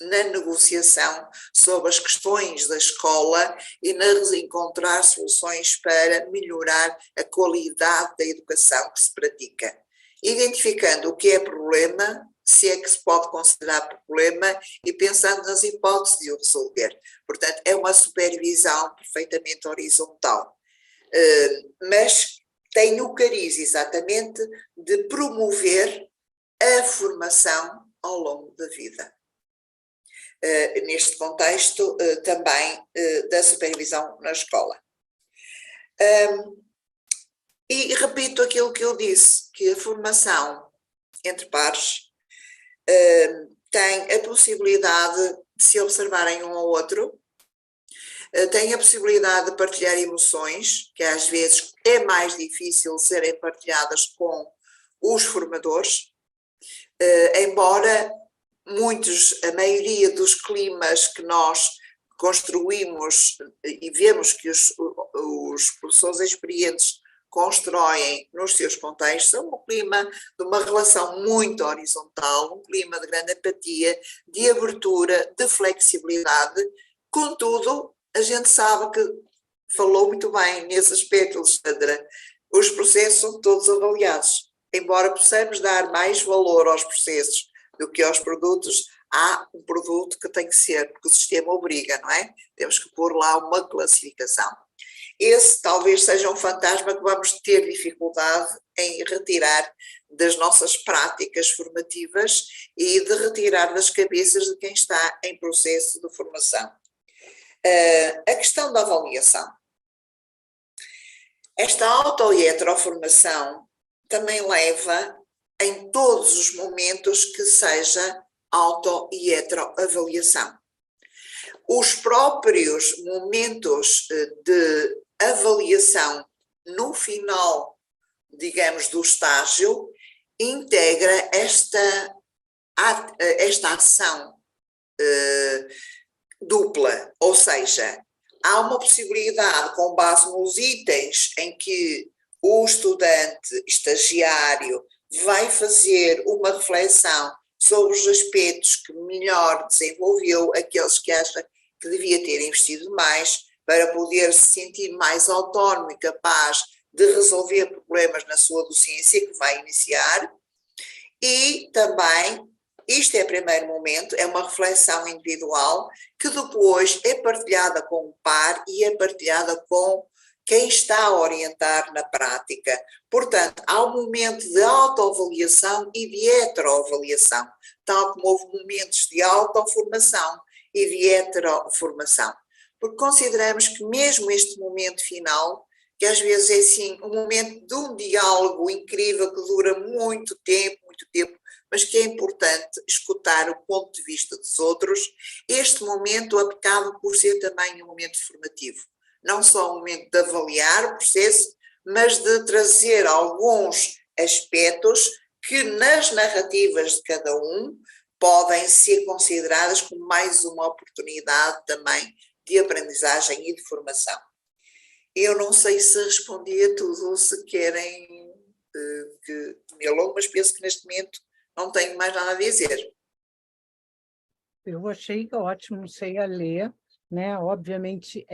na negociação sobre as questões da escola e na encontrar soluções para melhorar a qualidade da educação que se pratica. Identificando o que é problema, se é que se pode considerar problema, e pensando nas hipóteses de o resolver. Portanto, é uma supervisão perfeitamente horizontal, mas tem o cariz exatamente de promover a formação ao longo da vida. Neste contexto também da supervisão na escola. E repito aquilo que eu disse, que a formação entre pares tem a possibilidade de se observarem um ao outro, tem a possibilidade de partilhar emoções, que às vezes é mais difícil serem partilhadas com os formadores, embora a maioria dos climas que nós construímos e vemos que os professores experientes constroem nos seus contextos, é um clima de uma relação muito horizontal, um clima de grande empatia, de abertura, de flexibilidade. Contudo, a gente sabe que, falou muito bem nesse aspecto, Alexandra, os processos são todos avaliados. Embora possamos dar mais valor aos processos do que aos produtos, há um produto que tem que ser, porque o sistema obriga, não é? Temos que pôr lá uma classificação. Esse talvez seja um fantasma que vamos ter dificuldade em retirar das nossas práticas formativas e de retirar das cabeças de quem está em processo de formação. A questão da avaliação. Esta auto- e heteroformação também leva em todos os momentos que seja auto- e heteroavaliação. Os próprios momentos de avaliação no final, digamos, do estágio, integra esta ação dupla, ou seja, há uma possibilidade, com base nos itens em que o estudante estagiário vai fazer uma reflexão sobre os aspectos que melhor desenvolveu, aqueles que acha que devia ter investido mais, para poder se sentir mais autónomo e capaz de resolver problemas na sua docência que vai iniciar. E também, isto é o primeiro momento, é uma reflexão individual que depois é partilhada com o par e é partilhada com quem está a orientar na prática. Portanto, há um momento de autoavaliação e de heteroavaliação, tal como houve momentos de autoformação e de heteroformação. Porque consideramos que mesmo este momento final, que às vezes é assim, um momento de um diálogo incrível que dura muito tempo, mas que é importante escutar o ponto de vista dos outros, este momento acaba por ser também um momento formativo. Não só um momento de avaliar o processo, mas de trazer alguns aspectos que nas narrativas de cada um podem ser consideradas como mais uma oportunidade também de aprendizagem e de formação. Eu não sei se respondi a tudo ou se querem que me alongue, mas penso que neste momento não tenho mais nada a dizer. Eu achei ótimo, sei a ler, né? Obviamente,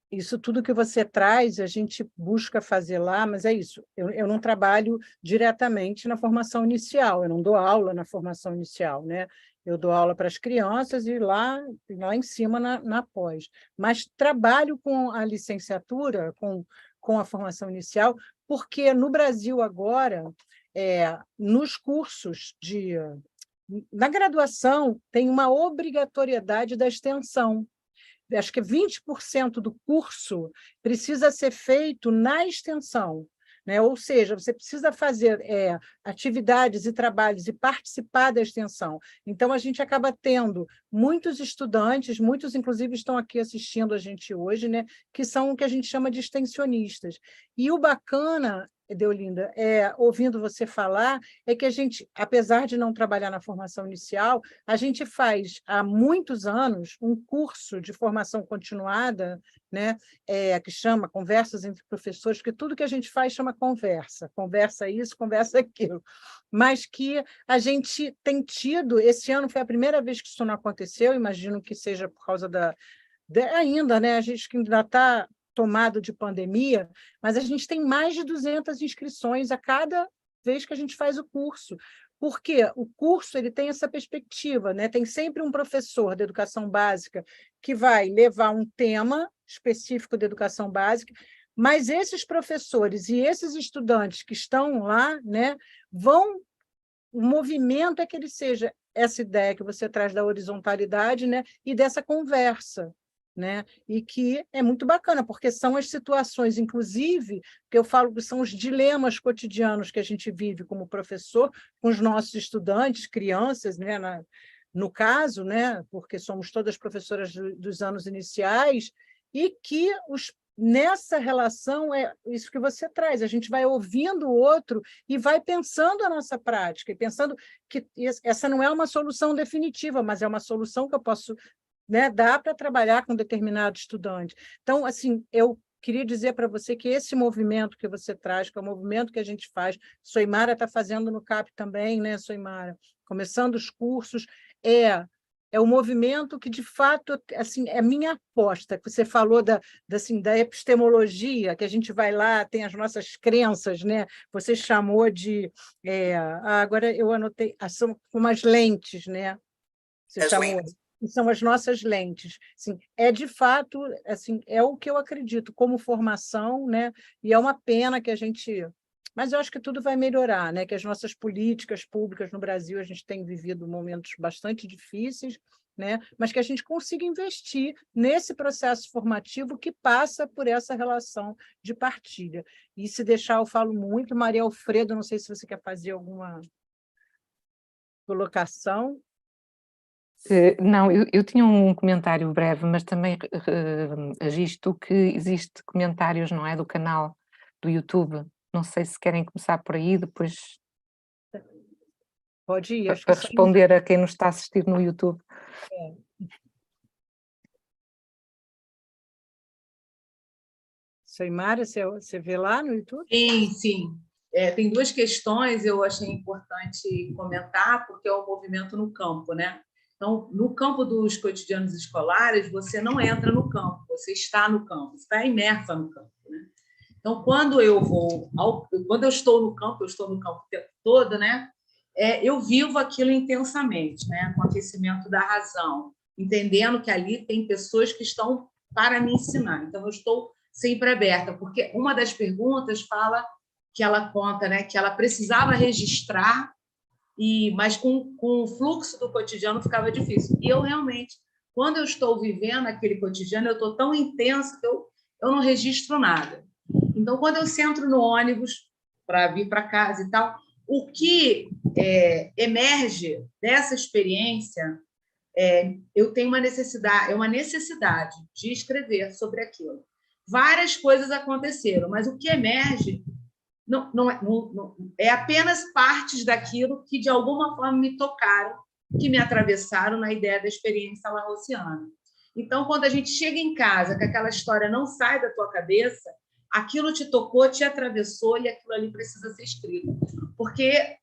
isso tudo que você traz, a gente busca fazer lá, mas é isso. Eu não trabalho diretamente na formação inicial, eu não dou aula na formação inicial, né? Eu dou aula para as crianças e lá em cima na pós. Mas trabalho com a licenciatura, com a formação inicial, porque no Brasil agora, nos cursos na graduação, tem uma obrigatoriedade da extensão. Acho que 20% do curso precisa ser feito na extensão, né? Ou seja, você precisa fazer atividades e trabalhos e participar da extensão. Então, a gente acaba tendo muitos estudantes, muitos, inclusive, estão aqui assistindo a gente hoje, né? Que são o que a gente chama de extensionistas. E o bacana, Deolinda, ouvindo você falar, é que a gente, apesar de não trabalhar na formação inicial, a gente faz há muitos anos um curso de formação continuada, né, que chama Conversas entre Professores, porque tudo que a gente faz chama conversa isso, conversa aquilo, mas que a gente tem tido, esse ano foi a primeira vez que isso não aconteceu, imagino que seja por causa ainda, né, a gente que ainda está tomado de pandemia, mas a gente tem mais de 200 inscrições a cada vez que a gente faz o curso, porque o curso ele tem essa perspectiva, né? Tem sempre um professor de educação básica que vai levar um tema específico de educação básica, mas esses professores e esses estudantes que estão lá, né, o movimento é que ele seja essa ideia que você traz da horizontalidade, né, e dessa conversa, né? E que é muito bacana, porque são as situações, inclusive, que eu falo que são os dilemas cotidianos que a gente vive como professor, com os nossos estudantes, crianças, né? No caso, né? Porque somos todas professoras dos anos iniciais, e que nessa relação é isso que você traz, a gente vai ouvindo o outro e vai pensando a nossa prática, e pensando que essa não é uma solução definitiva, mas é uma solução que eu posso, né, dá para trabalhar com determinado estudante. Então, assim, eu queria dizer para você que esse movimento que você traz, que é o movimento que a gente faz, Soimara está fazendo no CAP também, né, Soimara? Começando os cursos, é um movimento que, de fato, assim, é minha aposta, que você falou da epistemologia, que a gente vai lá, tem as nossas crenças, né? Você chamou de... agora eu anotei, são umas lentes, né? Você chamou... que são as nossas lentes. Assim, de fato, assim, é o que eu acredito como formação, né? E é uma pena que a gente... Mas eu acho que tudo vai melhorar, né? Que as nossas políticas públicas no Brasil, a gente tem vivido momentos bastante difíceis, né? Mas que a gente consiga investir nesse processo formativo que passa por essa relação de partilha. E se deixar, eu falo muito. Maria Alfredo, não sei se você quer fazer alguma colocação. Não, eu tinha um comentário breve, mas também registro que existe comentários, não é, do canal do YouTube. Não sei se querem começar por aí, depois pode ir, para responder a quem nos está a assistir no YouTube. Soimara, você vê lá no YouTube? Sim, sim. Tem duas questões eu achei importante comentar, porque é o movimento no campo, né? Então, no campo dos cotidianos escolares, você não entra no campo, você está no campo, você está imersa no campo, né? Então, quando eu estou no campo, eu estou no campo o tempo todo, né? Eu vivo aquilo intensamente, né? Com o aquecimento da razão, entendendo que ali tem pessoas que estão para me ensinar. Então, eu estou sempre aberta, porque uma das perguntas fala que ela conta, né, que ela precisava registrar, mas com o fluxo do cotidiano ficava difícil. E eu realmente, quando eu estou vivendo aquele cotidiano, eu estou tão intensa que eu não registro nada. Então, quando eu sento no ônibus para vir para casa e tal, o que emerge dessa experiência, eu tenho uma necessidade de escrever sobre aquilo. Várias coisas aconteceram, mas o que emerge não é apenas partes daquilo que, de alguma forma, me tocaram, que me atravessaram na ideia da experiência laotiana. Então, quando a gente chega em casa, que aquela história não sai da tua cabeça, aquilo te tocou, te atravessou e aquilo ali precisa ser escrito. Porque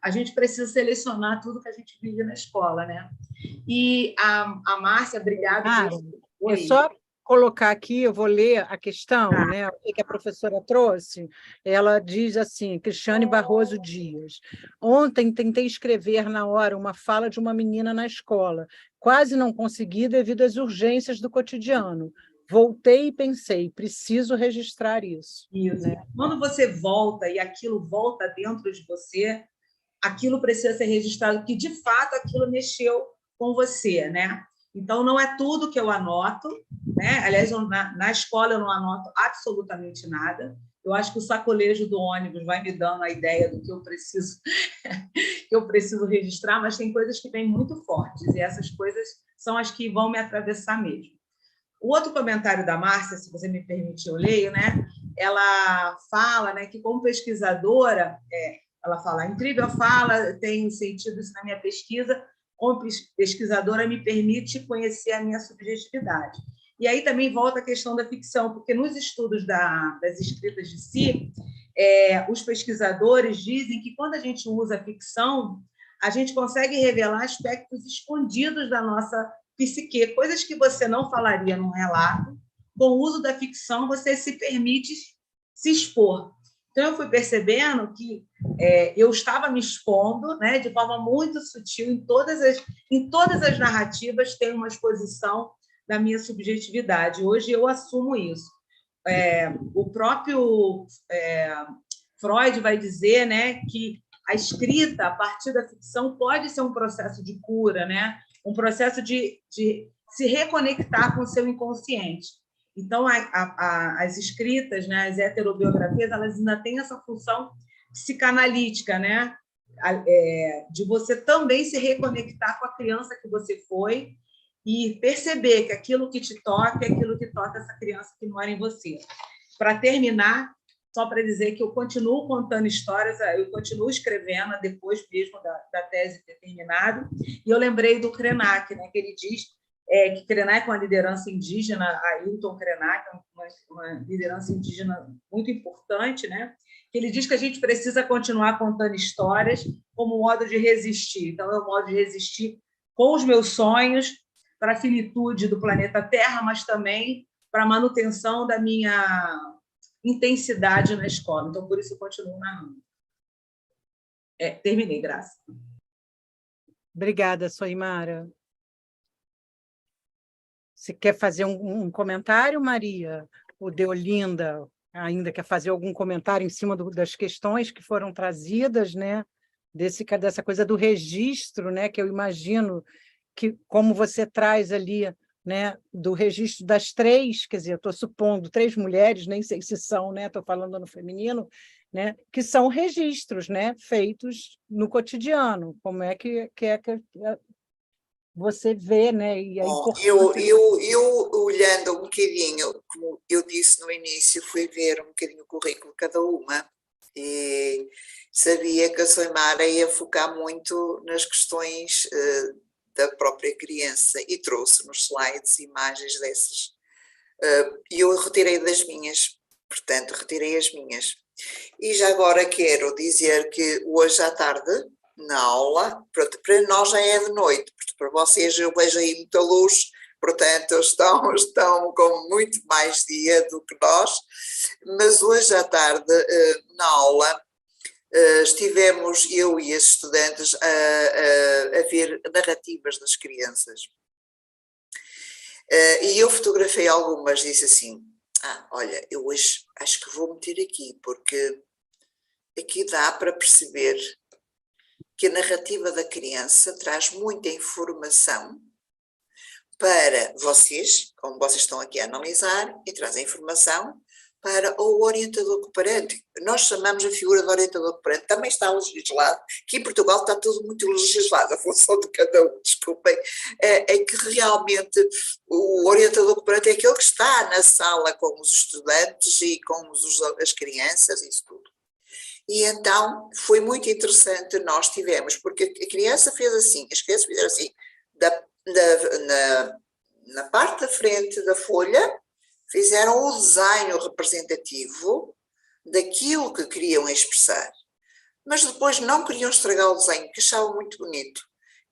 a gente precisa selecionar tudo que a gente vive na escola, né? E a Márcia, obrigada. É só colocar aqui, eu vou ler a questão, né, o que a professora trouxe. Ela diz assim, Cristiane Barroso Dias: ontem tentei escrever na hora uma fala de uma menina na escola. Quase não consegui devido às urgências do cotidiano. Voltei e pensei, preciso registrar isso. Isso. Né? Quando você volta e aquilo volta dentro de você, aquilo precisa ser registrado, porque, de fato, aquilo mexeu com você, né? Então, não é tudo que eu anoto, né? Aliás, na escola eu não anoto absolutamente nada. Eu acho que o sacolejo do ônibus vai me dando a ideia do que eu preciso registrar, mas tem coisas que vêm muito fortes, e essas coisas são as que vão me atravessar mesmo. O outro comentário da Márcia, se você me permitir, eu leio, né? Ela fala, né, que, como pesquisadora, ela fala, incrível a fala, tem sentido isso na minha pesquisa, como pesquisadora me permite conhecer a minha subjetividade. E aí também volta a questão da ficção, porque nos estudos das escritas de si, os pesquisadores dizem que, quando a gente usa a ficção, a gente consegue revelar aspectos escondidos da nossa psique, coisas que você não falaria num relato. Com o uso da ficção, você se permite se expor. Então, eu fui percebendo que eu estava me expondo, né, de forma muito sutil, em todas as narrativas tem uma exposição da minha subjetividade. Hoje eu assumo isso. O próprio Freud vai dizer, né, que a escrita, a partir da ficção, pode ser um processo de cura, né? Um processo de se reconectar com o seu inconsciente. Então, as escritas, né, as heterobiografias, elas ainda têm essa função psicanalítica, né? De você também se reconectar com a criança que você foi e perceber que aquilo que te toca é aquilo que toca essa criança que mora em você. Para terminar, só para dizer que eu continuo contando histórias, eu continuo escrevendo depois mesmo da tese ter terminado, e eu lembrei do Krenak, né, que ele diz que Krenak é uma liderança indígena, Ailton Krenak é uma liderança indígena muito importante, né, que ele diz que a gente precisa continuar contando histórias como modo de resistir. Então, é o modo de resistir com os meus sonhos para a finitude do planeta Terra, mas também para a manutenção da minha intensidade na escola. Então, por isso eu continuo narrando. Terminei, Graça. Obrigada, Soimara. Você quer fazer um comentário, Maria? O Deolinda ainda quer fazer algum comentário em cima das questões que foram trazidas, né? Dessa coisa do registro, né? Que eu imagino que, como você traz ali, né, do registro das três, quer dizer, estou supondo 3 mulheres, nem sei se são, né, estou falando no feminino, né, que são registros, né, feitos no cotidiano. Como é que você vê, né? E a eu olhando um bocadinho, como eu disse no início, fui ver um bocadinho o currículo de cada uma e sabia que a Soimara ia focar muito nas questões da própria criança e trouxe nos slides imagens dessas. E eu retirei das minhas, portanto, retirei as minhas. E já agora quero dizer que hoje à tarde, na aula, para nós já é de noite, porque para vocês eu vejo aí muita luz, portanto estão com muito mais dia do que nós, mas hoje à tarde, na aula, estivemos eu e as estudantes a ver narrativas das crianças. E eu fotografei algumas, disse assim, olha, eu hoje acho que vou meter aqui, porque aqui dá para perceber que a narrativa da criança traz muita informação para vocês, como vocês estão aqui a analisar, e traz a informação para o orientador cooperante. Nós chamamos a figura de orientador cooperante, também está legislado, que em Portugal está tudo muito legislado, a função de cada um, desculpem, é que realmente o orientador cooperante é aquele que está na sala com os estudantes e com as crianças, isso tudo. E então foi muito interessante, nós tivemos, porque a criança fez assim, as crianças fizeram assim, na parte da frente da folha, fizeram o desenho representativo daquilo que queriam expressar, mas depois não queriam estragar o desenho, que achavam muito bonito.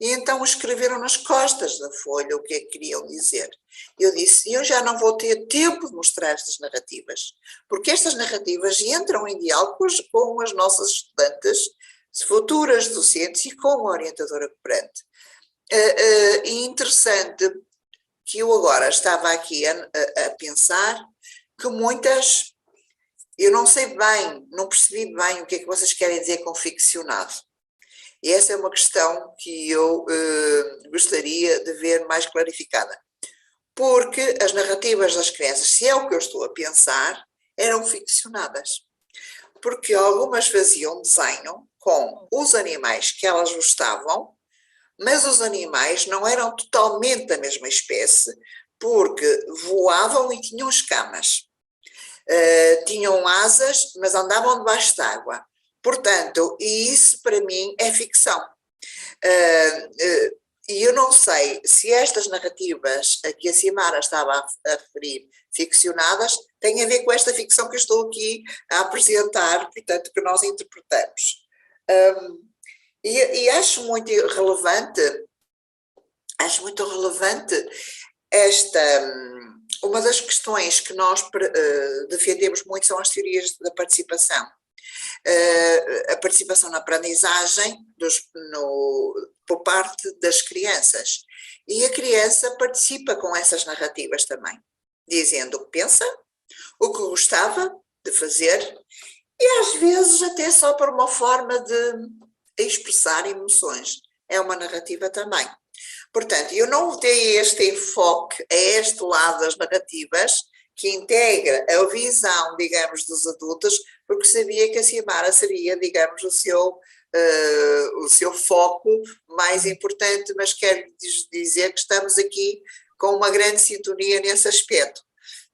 E então escreveram nas costas da folha o que é que queriam dizer. Eu disse, eu já não vou ter tempo de mostrar estas narrativas, porque estas narrativas entram em diálogo com as nossas estudantes, futuras docentes e com a orientadora cooperante. E interessante que eu agora estava aqui a pensar que muitas, eu não sei bem, não percebi bem o que é que vocês querem dizer com ficcionado. E essa é uma questão que eu gostaria de ver mais clarificada. Porque as narrativas das crianças, se é o que eu estou a pensar, eram ficcionadas. Porque algumas faziam desenho com os animais que elas gostavam, mas os animais não eram totalmente da mesma espécie, porque voavam e tinham escamas. Tinham asas, mas andavam debaixo d'água. Portanto, e isso para mim é ficção. E eu não sei se estas narrativas a que a Simara estava a referir, ficcionadas, têm a ver com esta ficção que eu estou aqui a apresentar, portanto, que nós interpretamos. E acho muito relevante uma das questões que nós defendemos muito são as teorias da participação. A participação na aprendizagem por parte das crianças. E a criança participa com essas narrativas também, dizendo o que pensa, o que gostava de fazer, e às vezes até só por uma forma de expressar emoções. É uma narrativa também. Portanto, eu não dei este enfoque a este lado das narrativas, que integra a visão, digamos, dos adultos, porque sabia que a Simara seria, digamos, o seu foco mais importante, mas quero dizer que estamos aqui com uma grande sintonia nesse aspecto.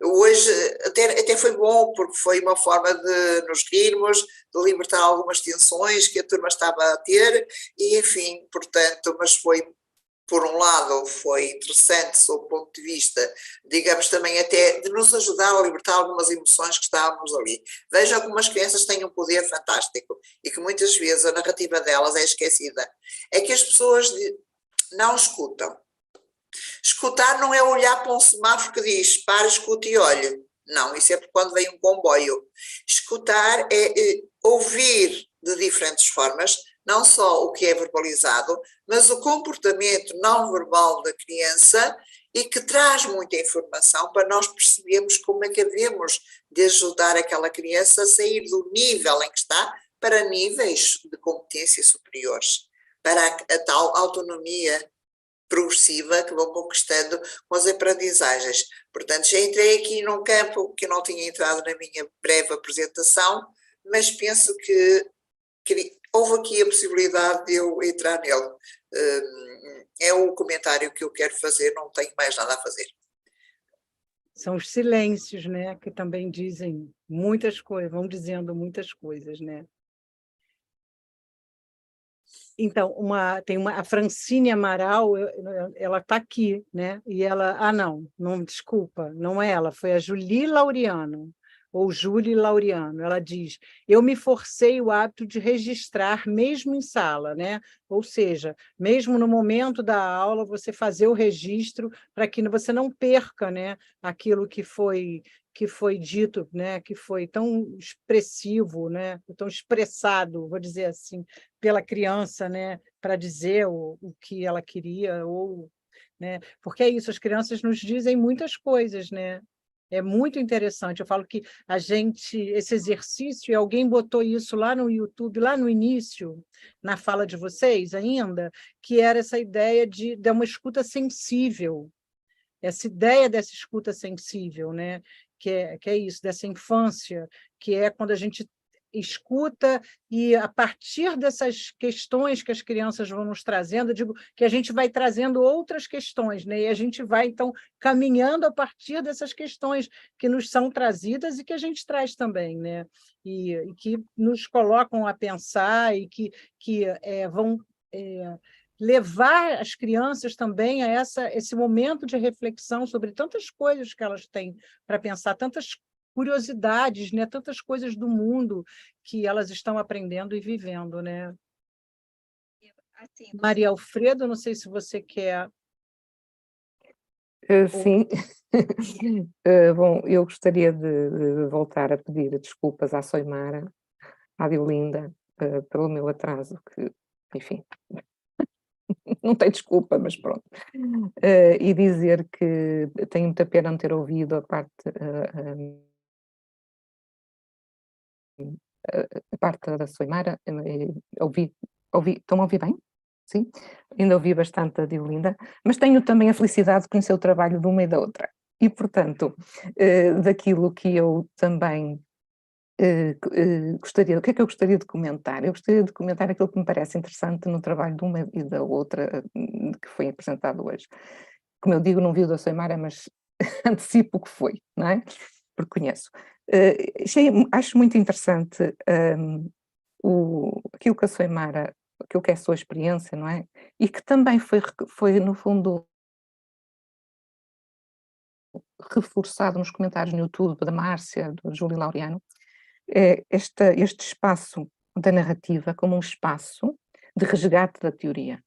Hoje até foi bom, porque foi uma forma de nos rirmos, de libertar algumas tensões que a turma estava a ter, e enfim, portanto, mas foi, por um lado, foi interessante sob o ponto de vista, digamos, também até de nos ajudar a libertar algumas emoções que estávamos ali. Vejam como as crianças têm um poder fantástico e que muitas vezes a narrativa delas é esquecida. É que as pessoas não escutam. Escutar não é olhar para um semáforo que diz, para, escuta e olhe. Não, isso é quando vem um comboio. Escutar é ouvir de diferentes formas, não só o que é verbalizado, mas o comportamento não verbal da criança, e que traz muita informação para nós percebermos como é que devemos de ajudar aquela criança a sair do nível em que está para níveis de competência superiores, para a tal autonomia progressiva que vão conquistando com as aprendizagens. Portanto, já entrei aqui num campo que eu não tinha entrado na minha breve apresentação, mas penso que houve aqui a possibilidade de eu entrar nele. É o comentário que eu quero fazer, não tenho mais nada a fazer. São os silêncios, né, que também dizem muitas coisas, vão dizendo muitas coisas, né? Então, a Francine Amaral, ela está aqui, né? E ela, não, desculpa, não é ela, foi a Julie Laureano, ou Julie Laureano. Ela diz, eu me forcei o hábito de registrar mesmo em sala, né? Ou seja, mesmo no momento da aula, você fazer o registro para que você não perca, né, aquilo que foi dito, né, que foi tão expressivo, né, tão expressado, vou dizer assim, pela criança, né, para dizer o que ela queria, ou, né, porque é isso, as crianças nos dizem muitas coisas, né, É muito interessante. Eu falo que esse exercício, e alguém botou isso lá no YouTube, lá no início, na fala de vocês ainda, que era essa ideia de uma escuta sensível, essa ideia dessa escuta sensível, né? Que é isso, dessa infância, que é quando a gente escuta e, a partir dessas questões que as crianças vão nos trazendo, eu digo que a gente vai trazendo outras questões, né? E a gente vai, então, caminhando a partir dessas questões que nos são trazidas e que a gente traz também, né? E que nos colocam a pensar e que vão levar as crianças também a esse momento de reflexão sobre tantas coisas que elas têm para pensar, tantas curiosidades, né? Tantas coisas do mundo que elas estão aprendendo e vivendo, né? Assim, Maria Alfredo, não sei se você quer... Sim. Bom, eu gostaria de voltar a pedir desculpas à Soimara, à Diolinda, pelo meu atraso, que, enfim, não tem desculpa, mas pronto. E dizer que tenho muita pena não ter ouvido a parte da Soimara, estão a ouvir bem? Sim? Ainda ouvi bastante a Diolinda, mas tenho também a felicidade de conhecer o trabalho de uma e da outra. E, portanto, daquilo que eu também gostaria, o que é que eu gostaria de comentar? Eu gostaria de comentar aquilo que me parece interessante no trabalho de uma e da outra, que foi apresentado hoje. Como eu digo, não vi o da Soimara, mas antecipo o que foi, não é? Porque conheço. Acho muito interessante aquilo que a Soimara, aquilo que é a sua experiência, não é? E que também foi no fundo, reforçado nos comentários no YouTube da Márcia, do Júlio Laureano, este espaço da narrativa como um espaço de resgate da teoria.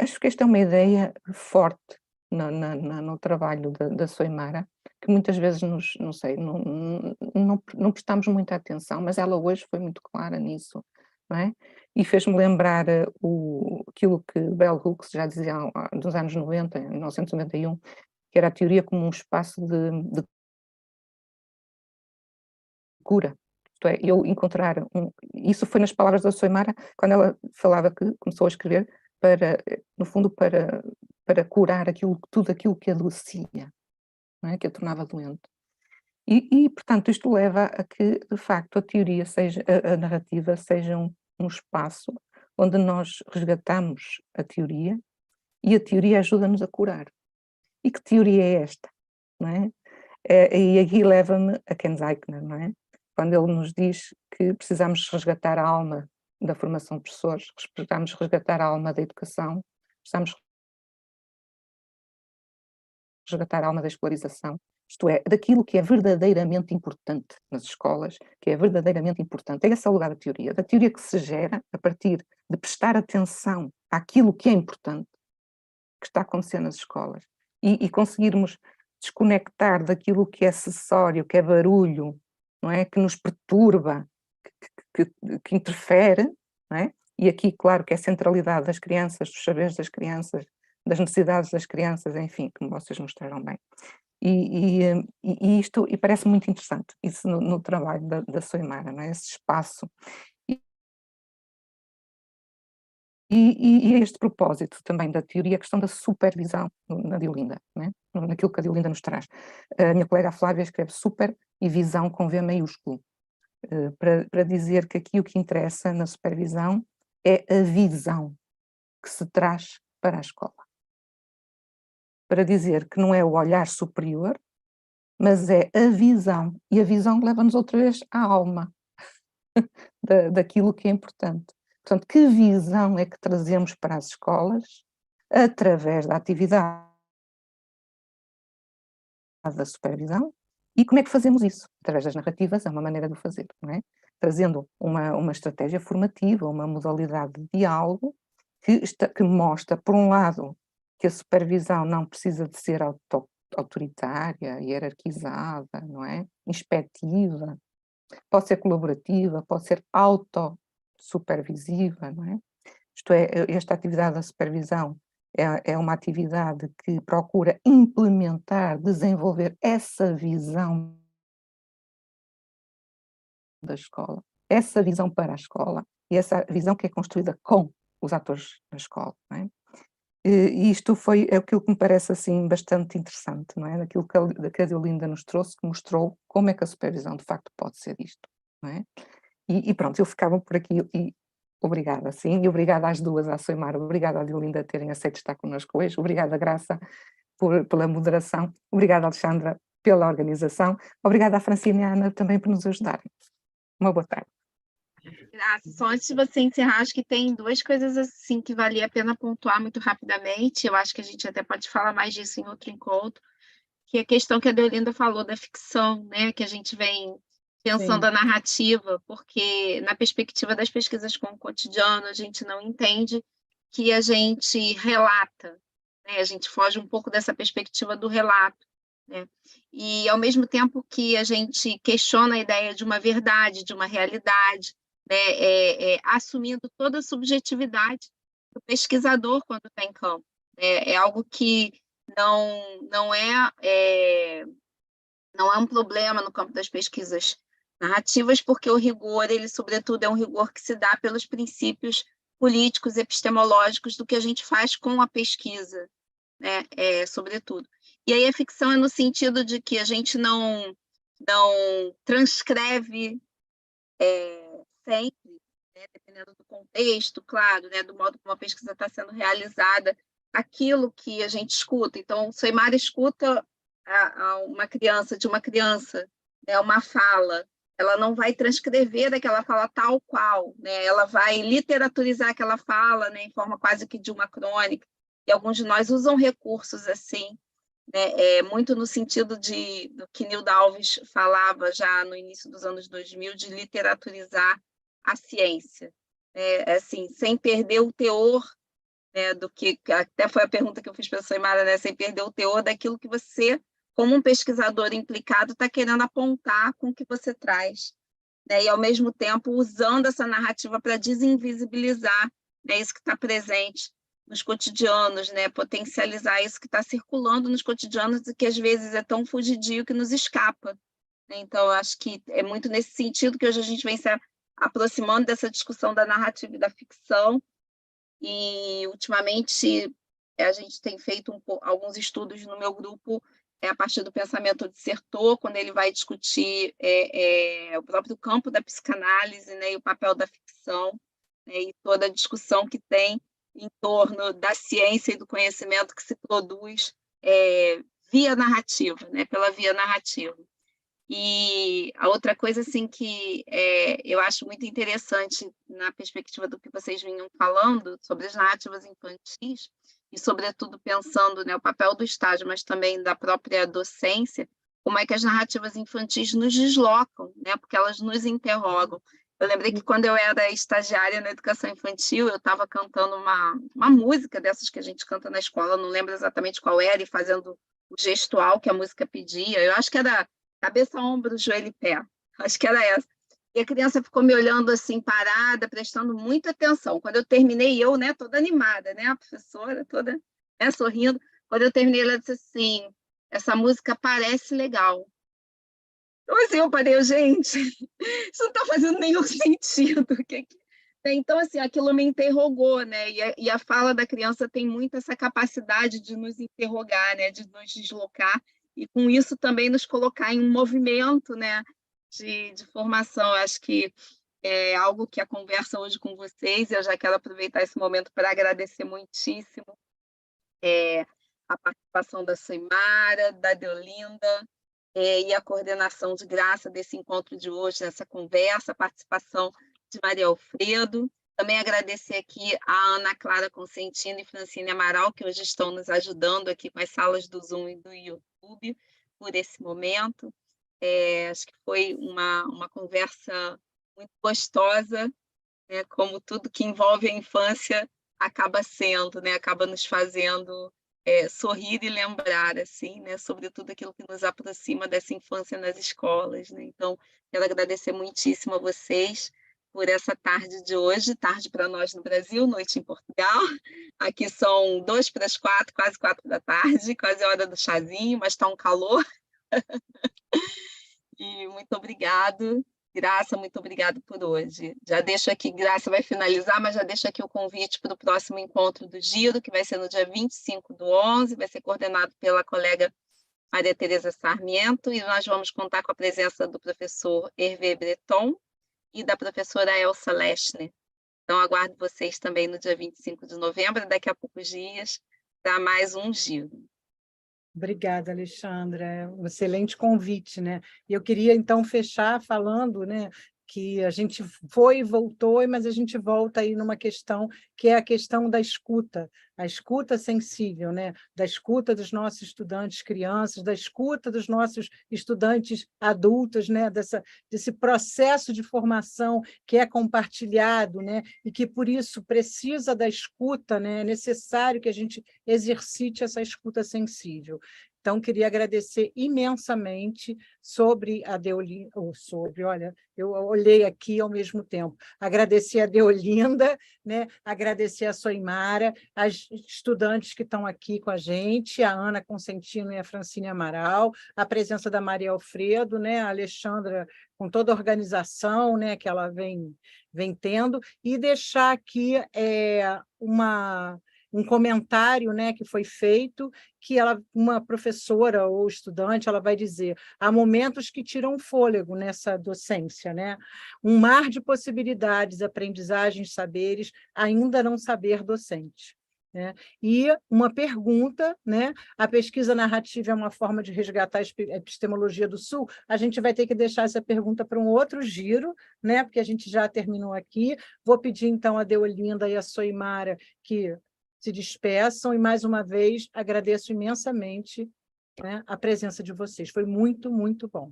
Acho que esta é uma ideia forte no trabalho da Soimara, que muitas vezes não sei, não prestamos muita atenção, mas ela hoje foi muito clara nisso, não é? E fez-me lembrar aquilo que Bell Hooks já dizia nos anos 90, em 1991, que era a teoria como um espaço de cura. Isto é, eu encontrar isso foi nas palavras da Soimara, quando ela falava que começou a escrever no fundo, para curar tudo aquilo que adoecia, não é? Que a tornava doente. E, portanto, isto leva a que, de facto, a teoria a narrativa seja um espaço onde nós resgatamos a teoria e a teoria ajuda-nos a curar. E que teoria é esta? Não é? E aqui leva-me a Ken Zeichner, não é? Quando ele nos diz que precisamos resgatar a alma da formação de professores, precisamos resgatar a alma da educação, precisamos resgatar a alma da escolarização, isto é, daquilo que é verdadeiramente importante nas escolas, que é verdadeiramente importante. Esse é o lugar da teoria que se gera a partir de prestar atenção àquilo que é importante, que está a acontecer nas escolas, e conseguirmos desconectar daquilo que é acessório, que é barulho, não é? Que nos perturba, que interfere, não é? E aqui, claro, que é a centralidade das crianças, dos saberes das crianças, das necessidades das crianças, enfim, como vocês mostraram bem. Isto parece muito interessante, isso no trabalho da Soimara, não é? Esse espaço. E este propósito também da teoria, a questão da supervisão na Diolinda, não é? Naquilo que a Diolinda nos traz. A minha colega Flávia escreve super e visão com V maiúsculo, para dizer que aqui o que interessa na supervisão é a visão que se traz para a escola. Para dizer que não é o olhar superior, mas é a visão. E a visão leva-nos outra vez à alma daquilo que é importante. Portanto, que visão é que trazemos para as escolas através da atividade da supervisão e como é que fazemos isso? Através das narrativas é uma maneira de o fazer, não é? Trazendo uma estratégia formativa, uma modalidade de diálogo que mostra, por um lado, que a supervisão não precisa de ser autoritária, hierarquizada, não é? Inspectiva, pode ser colaborativa, pode ser autossupervisiva, não é? Isto é, esta atividade da supervisão é uma atividade que procura implementar, desenvolver essa visão da escola, essa visão para a escola, e essa visão que é construída com os atores da escola, não é? E isto é aquilo que me parece assim bastante interessante, não é? Aquilo que a Deolinda nos trouxe, que mostrou como é que a supervisão de facto pode ser isto, não é? E pronto, eu ficava por aqui e obrigada, sim, e obrigada às duas, à Soimar, obrigada à Deolinda terem aceito estar connosco hoje, obrigada Graça pela moderação, obrigada Alexandra pela organização, obrigada à Francina e à Ana também por nos ajudarem. Uma boa tarde. Graças. Só antes de você encerrar, acho que tem duas coisas assim que valia a pena pontuar muito rapidamente. Eu acho que a gente até pode falar mais disso em outro encontro, que é a questão que a Deolinda falou da ficção, né? Que a gente vem pensando Sim. a narrativa, porque na perspectiva das pesquisas com o cotidiano, a gente não entende que a gente relata, né? A gente foge um pouco dessa perspectiva do relato, né? E ao mesmo tempo que a gente questiona a ideia de uma verdade, de uma realidade, né? Assumindo toda a subjetividade do pesquisador quando está em campo. É algo que não é um problema no campo das pesquisas narrativas, porque o rigor, ele, sobretudo, é um rigor que se dá pelos princípios políticos, epistemológicos do que a gente faz com a pesquisa, né? Sobretudo. E aí a ficção é no sentido de que a gente não transcreve sempre, né? Dependendo do contexto, claro, né? Do modo como a pesquisa está sendo realizada, aquilo que a gente escuta. Então, Soimara escuta uma criança, né, uma fala, ela não vai transcrever aquela fala tal qual, né, ela vai literaturizar aquela fala, né, em forma quase que de uma crônica, e alguns de nós usam recursos assim, né, muito no sentido do que Nilda Alves falava já no início dos anos 2000, de literaturizar a ciência, assim, sem perder o teor, né, do que até foi a pergunta que eu fiz para a Soimara, né, sem perder o teor daquilo que você, como um pesquisador implicado, está querendo apontar com o que você traz, né, e ao mesmo tempo usando essa narrativa para desinvisibilizar, né, isso que está presente nos cotidianos, né, potencializar isso que está circulando nos cotidianos e que às vezes é tão fugidio que nos escapa. Então, eu acho que é muito nesse sentido que hoje a gente vem se aproximando dessa discussão da narrativa e da ficção. E, ultimamente, a gente tem feito alguns estudos no meu grupo, a partir do pensamento de Sertor, quando ele vai discutir o próprio campo da psicanálise, né, e o papel da ficção, né, e toda a discussão que tem em torno da ciência e do conhecimento que se produz via narrativa, né, pela via narrativa. E a outra coisa assim, que eu acho muito interessante na perspectiva do que vocês vinham falando sobre as narrativas infantis, e sobretudo pensando, né, o papel do estágio, mas também da própria docência, como é que as narrativas infantis nos deslocam, né, porque elas nos interrogam. Eu lembrei que quando eu era estagiária na educação infantil, eu estava cantando uma música dessas que a gente canta na escola, não lembro exatamente qual era, e fazendo o gestual que a música pedia. Eu acho que era cabeça, ombro, joelho e pé. Acho que era essa. E a criança ficou me olhando assim, parada, prestando muita atenção. Quando eu terminei, eu, né, toda animada, né, a professora toda, né, sorrindo. Quando eu terminei, ela disse assim, essa música parece legal. Então, assim, eu parei, gente, isso não está fazendo nenhum sentido. Então, assim, aquilo me interrogou, né, e a fala da criança tem muito essa capacidade de nos interrogar, né, de nos deslocar, e com isso também nos colocar em um movimento, né, de formação. Eu acho que é algo que a conversa hoje com vocês, eu já quero aproveitar esse momento para agradecer muitíssimo a participação da Soimara, da Deolinda, e a coordenação de Graça desse encontro de hoje, nessa conversa, a participação de Maria Alfredo. Também agradecer aqui a Ana Clara Consentino e Francine Amaral, que hoje estão nos ajudando aqui com as salas do Zoom e do YouTube por esse momento. Acho que foi uma conversa muito gostosa, né? Como tudo que envolve a infância acaba sendo, né? Acaba nos fazendo sorrir e lembrar, assim, né? Sobretudo aquilo que nos aproxima dessa infância nas escolas, né? Então, quero agradecer muitíssimo a vocês, por essa tarde de hoje, tarde para nós no Brasil, noite em Portugal. Aqui são 2 para as 4, quase 4 da tarde, quase a hora do chazinho, mas está um calor. E muito obrigado, Graça, muito obrigado por hoje. Já deixo aqui, Graça vai finalizar, mas já deixo aqui o convite para o próximo encontro do Giro, que vai ser no dia 25/11, vai ser coordenado pela colega Maria Tereza Sarmiento, e nós vamos contar com a presença do professor Hervé Breton e da professora Elsa Lechner. Então, aguardo vocês também no dia 25 de novembro, daqui a poucos dias, para mais um Giro. Obrigada, Alexandra. É um excelente convite, né? E eu queria, então, fechar falando, né, que a gente foi e voltou, mas a gente volta aí numa questão que é a questão da escuta, a escuta sensível, né? Da escuta dos nossos estudantes crianças, da escuta dos nossos estudantes adultos, né? Desse processo de formação que é compartilhado, né? E que, por isso, precisa da escuta, né? É necessário que a gente exercite essa escuta sensível. Então, queria agradecer imensamente sobre a Deolinda, olha, eu olhei aqui ao mesmo tempo, agradecer a Deolinda, né? Agradecer a Soimara, as estudantes que estão aqui com a gente, a Ana Consentino e a Francine Amaral, a presença da Maria Alfredo, né? A Alexandra, com toda a organização, né, que ela vem tendo, e deixar aqui um comentário, né, que foi feito, que uma professora ou estudante ela vai dizer: há momentos que tiram fôlego nessa docência, né? Um mar de possibilidades, aprendizagens, saberes, ainda não saber docente. Né? E uma pergunta, né? A pesquisa narrativa é uma forma de resgatar a epistemologia do Sul? A gente vai ter que deixar essa pergunta para um outro giro, né? Porque a gente já terminou aqui. Vou pedir, então, a Deolinda e a Soimara que se despeçam, e, mais uma vez, agradeço imensamente, né, a presença de vocês. Foi muito, muito bom.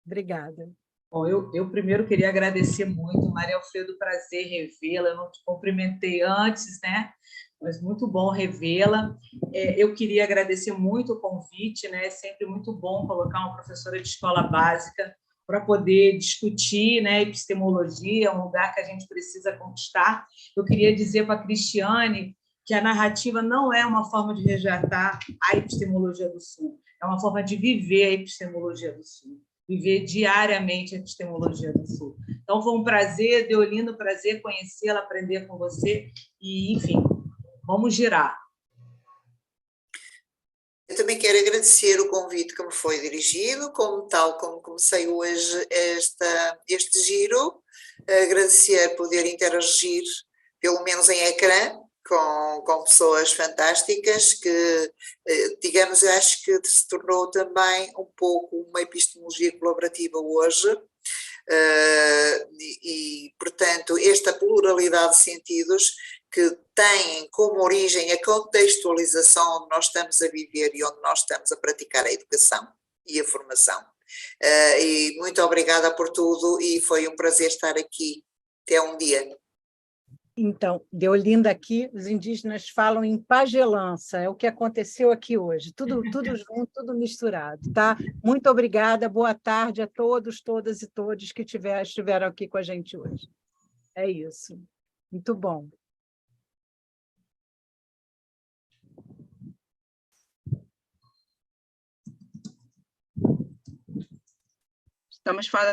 Obrigada. Bom, eu primeiro queria agradecer muito, Maria Alfredo, prazer revê-la. Eu não te cumprimentei antes, né? Mas muito bom revê-la. Eu queria agradecer muito o convite, né? É sempre muito bom colocar uma professora de escola básica para poder discutir, né, epistemologia, é um lugar que a gente precisa conquistar. Eu queria dizer para a Cristiane que a narrativa não é uma forma de resgatar a epistemologia do Sul, é uma forma de viver a epistemologia do Sul, viver diariamente a epistemologia do Sul. Então, foi um prazer, Deolinda, um prazer conhecê-la, aprender com você, e, enfim, vamos girar. Eu também quero agradecer o convite que me foi dirigido, tal como comecei hoje este giro, agradecer poder interagir, pelo menos em ecrã, com pessoas fantásticas que, digamos, eu acho que se tornou também um pouco uma epistemologia colaborativa hoje, portanto, esta pluralidade de sentidos que têm como origem a contextualização onde nós estamos a viver e onde nós estamos a praticar a educação e a formação. E muito obrigada por tudo e foi um prazer estar aqui. Até um dia. Então, Deolinda aqui, os indígenas falam em pagelança, é o que aconteceu aqui hoje, tudo junto, tudo misturado, tá? Muito obrigada, boa tarde a todos, todas e todos que estiveram aqui com a gente hoje. É isso, muito bom. Estamos fora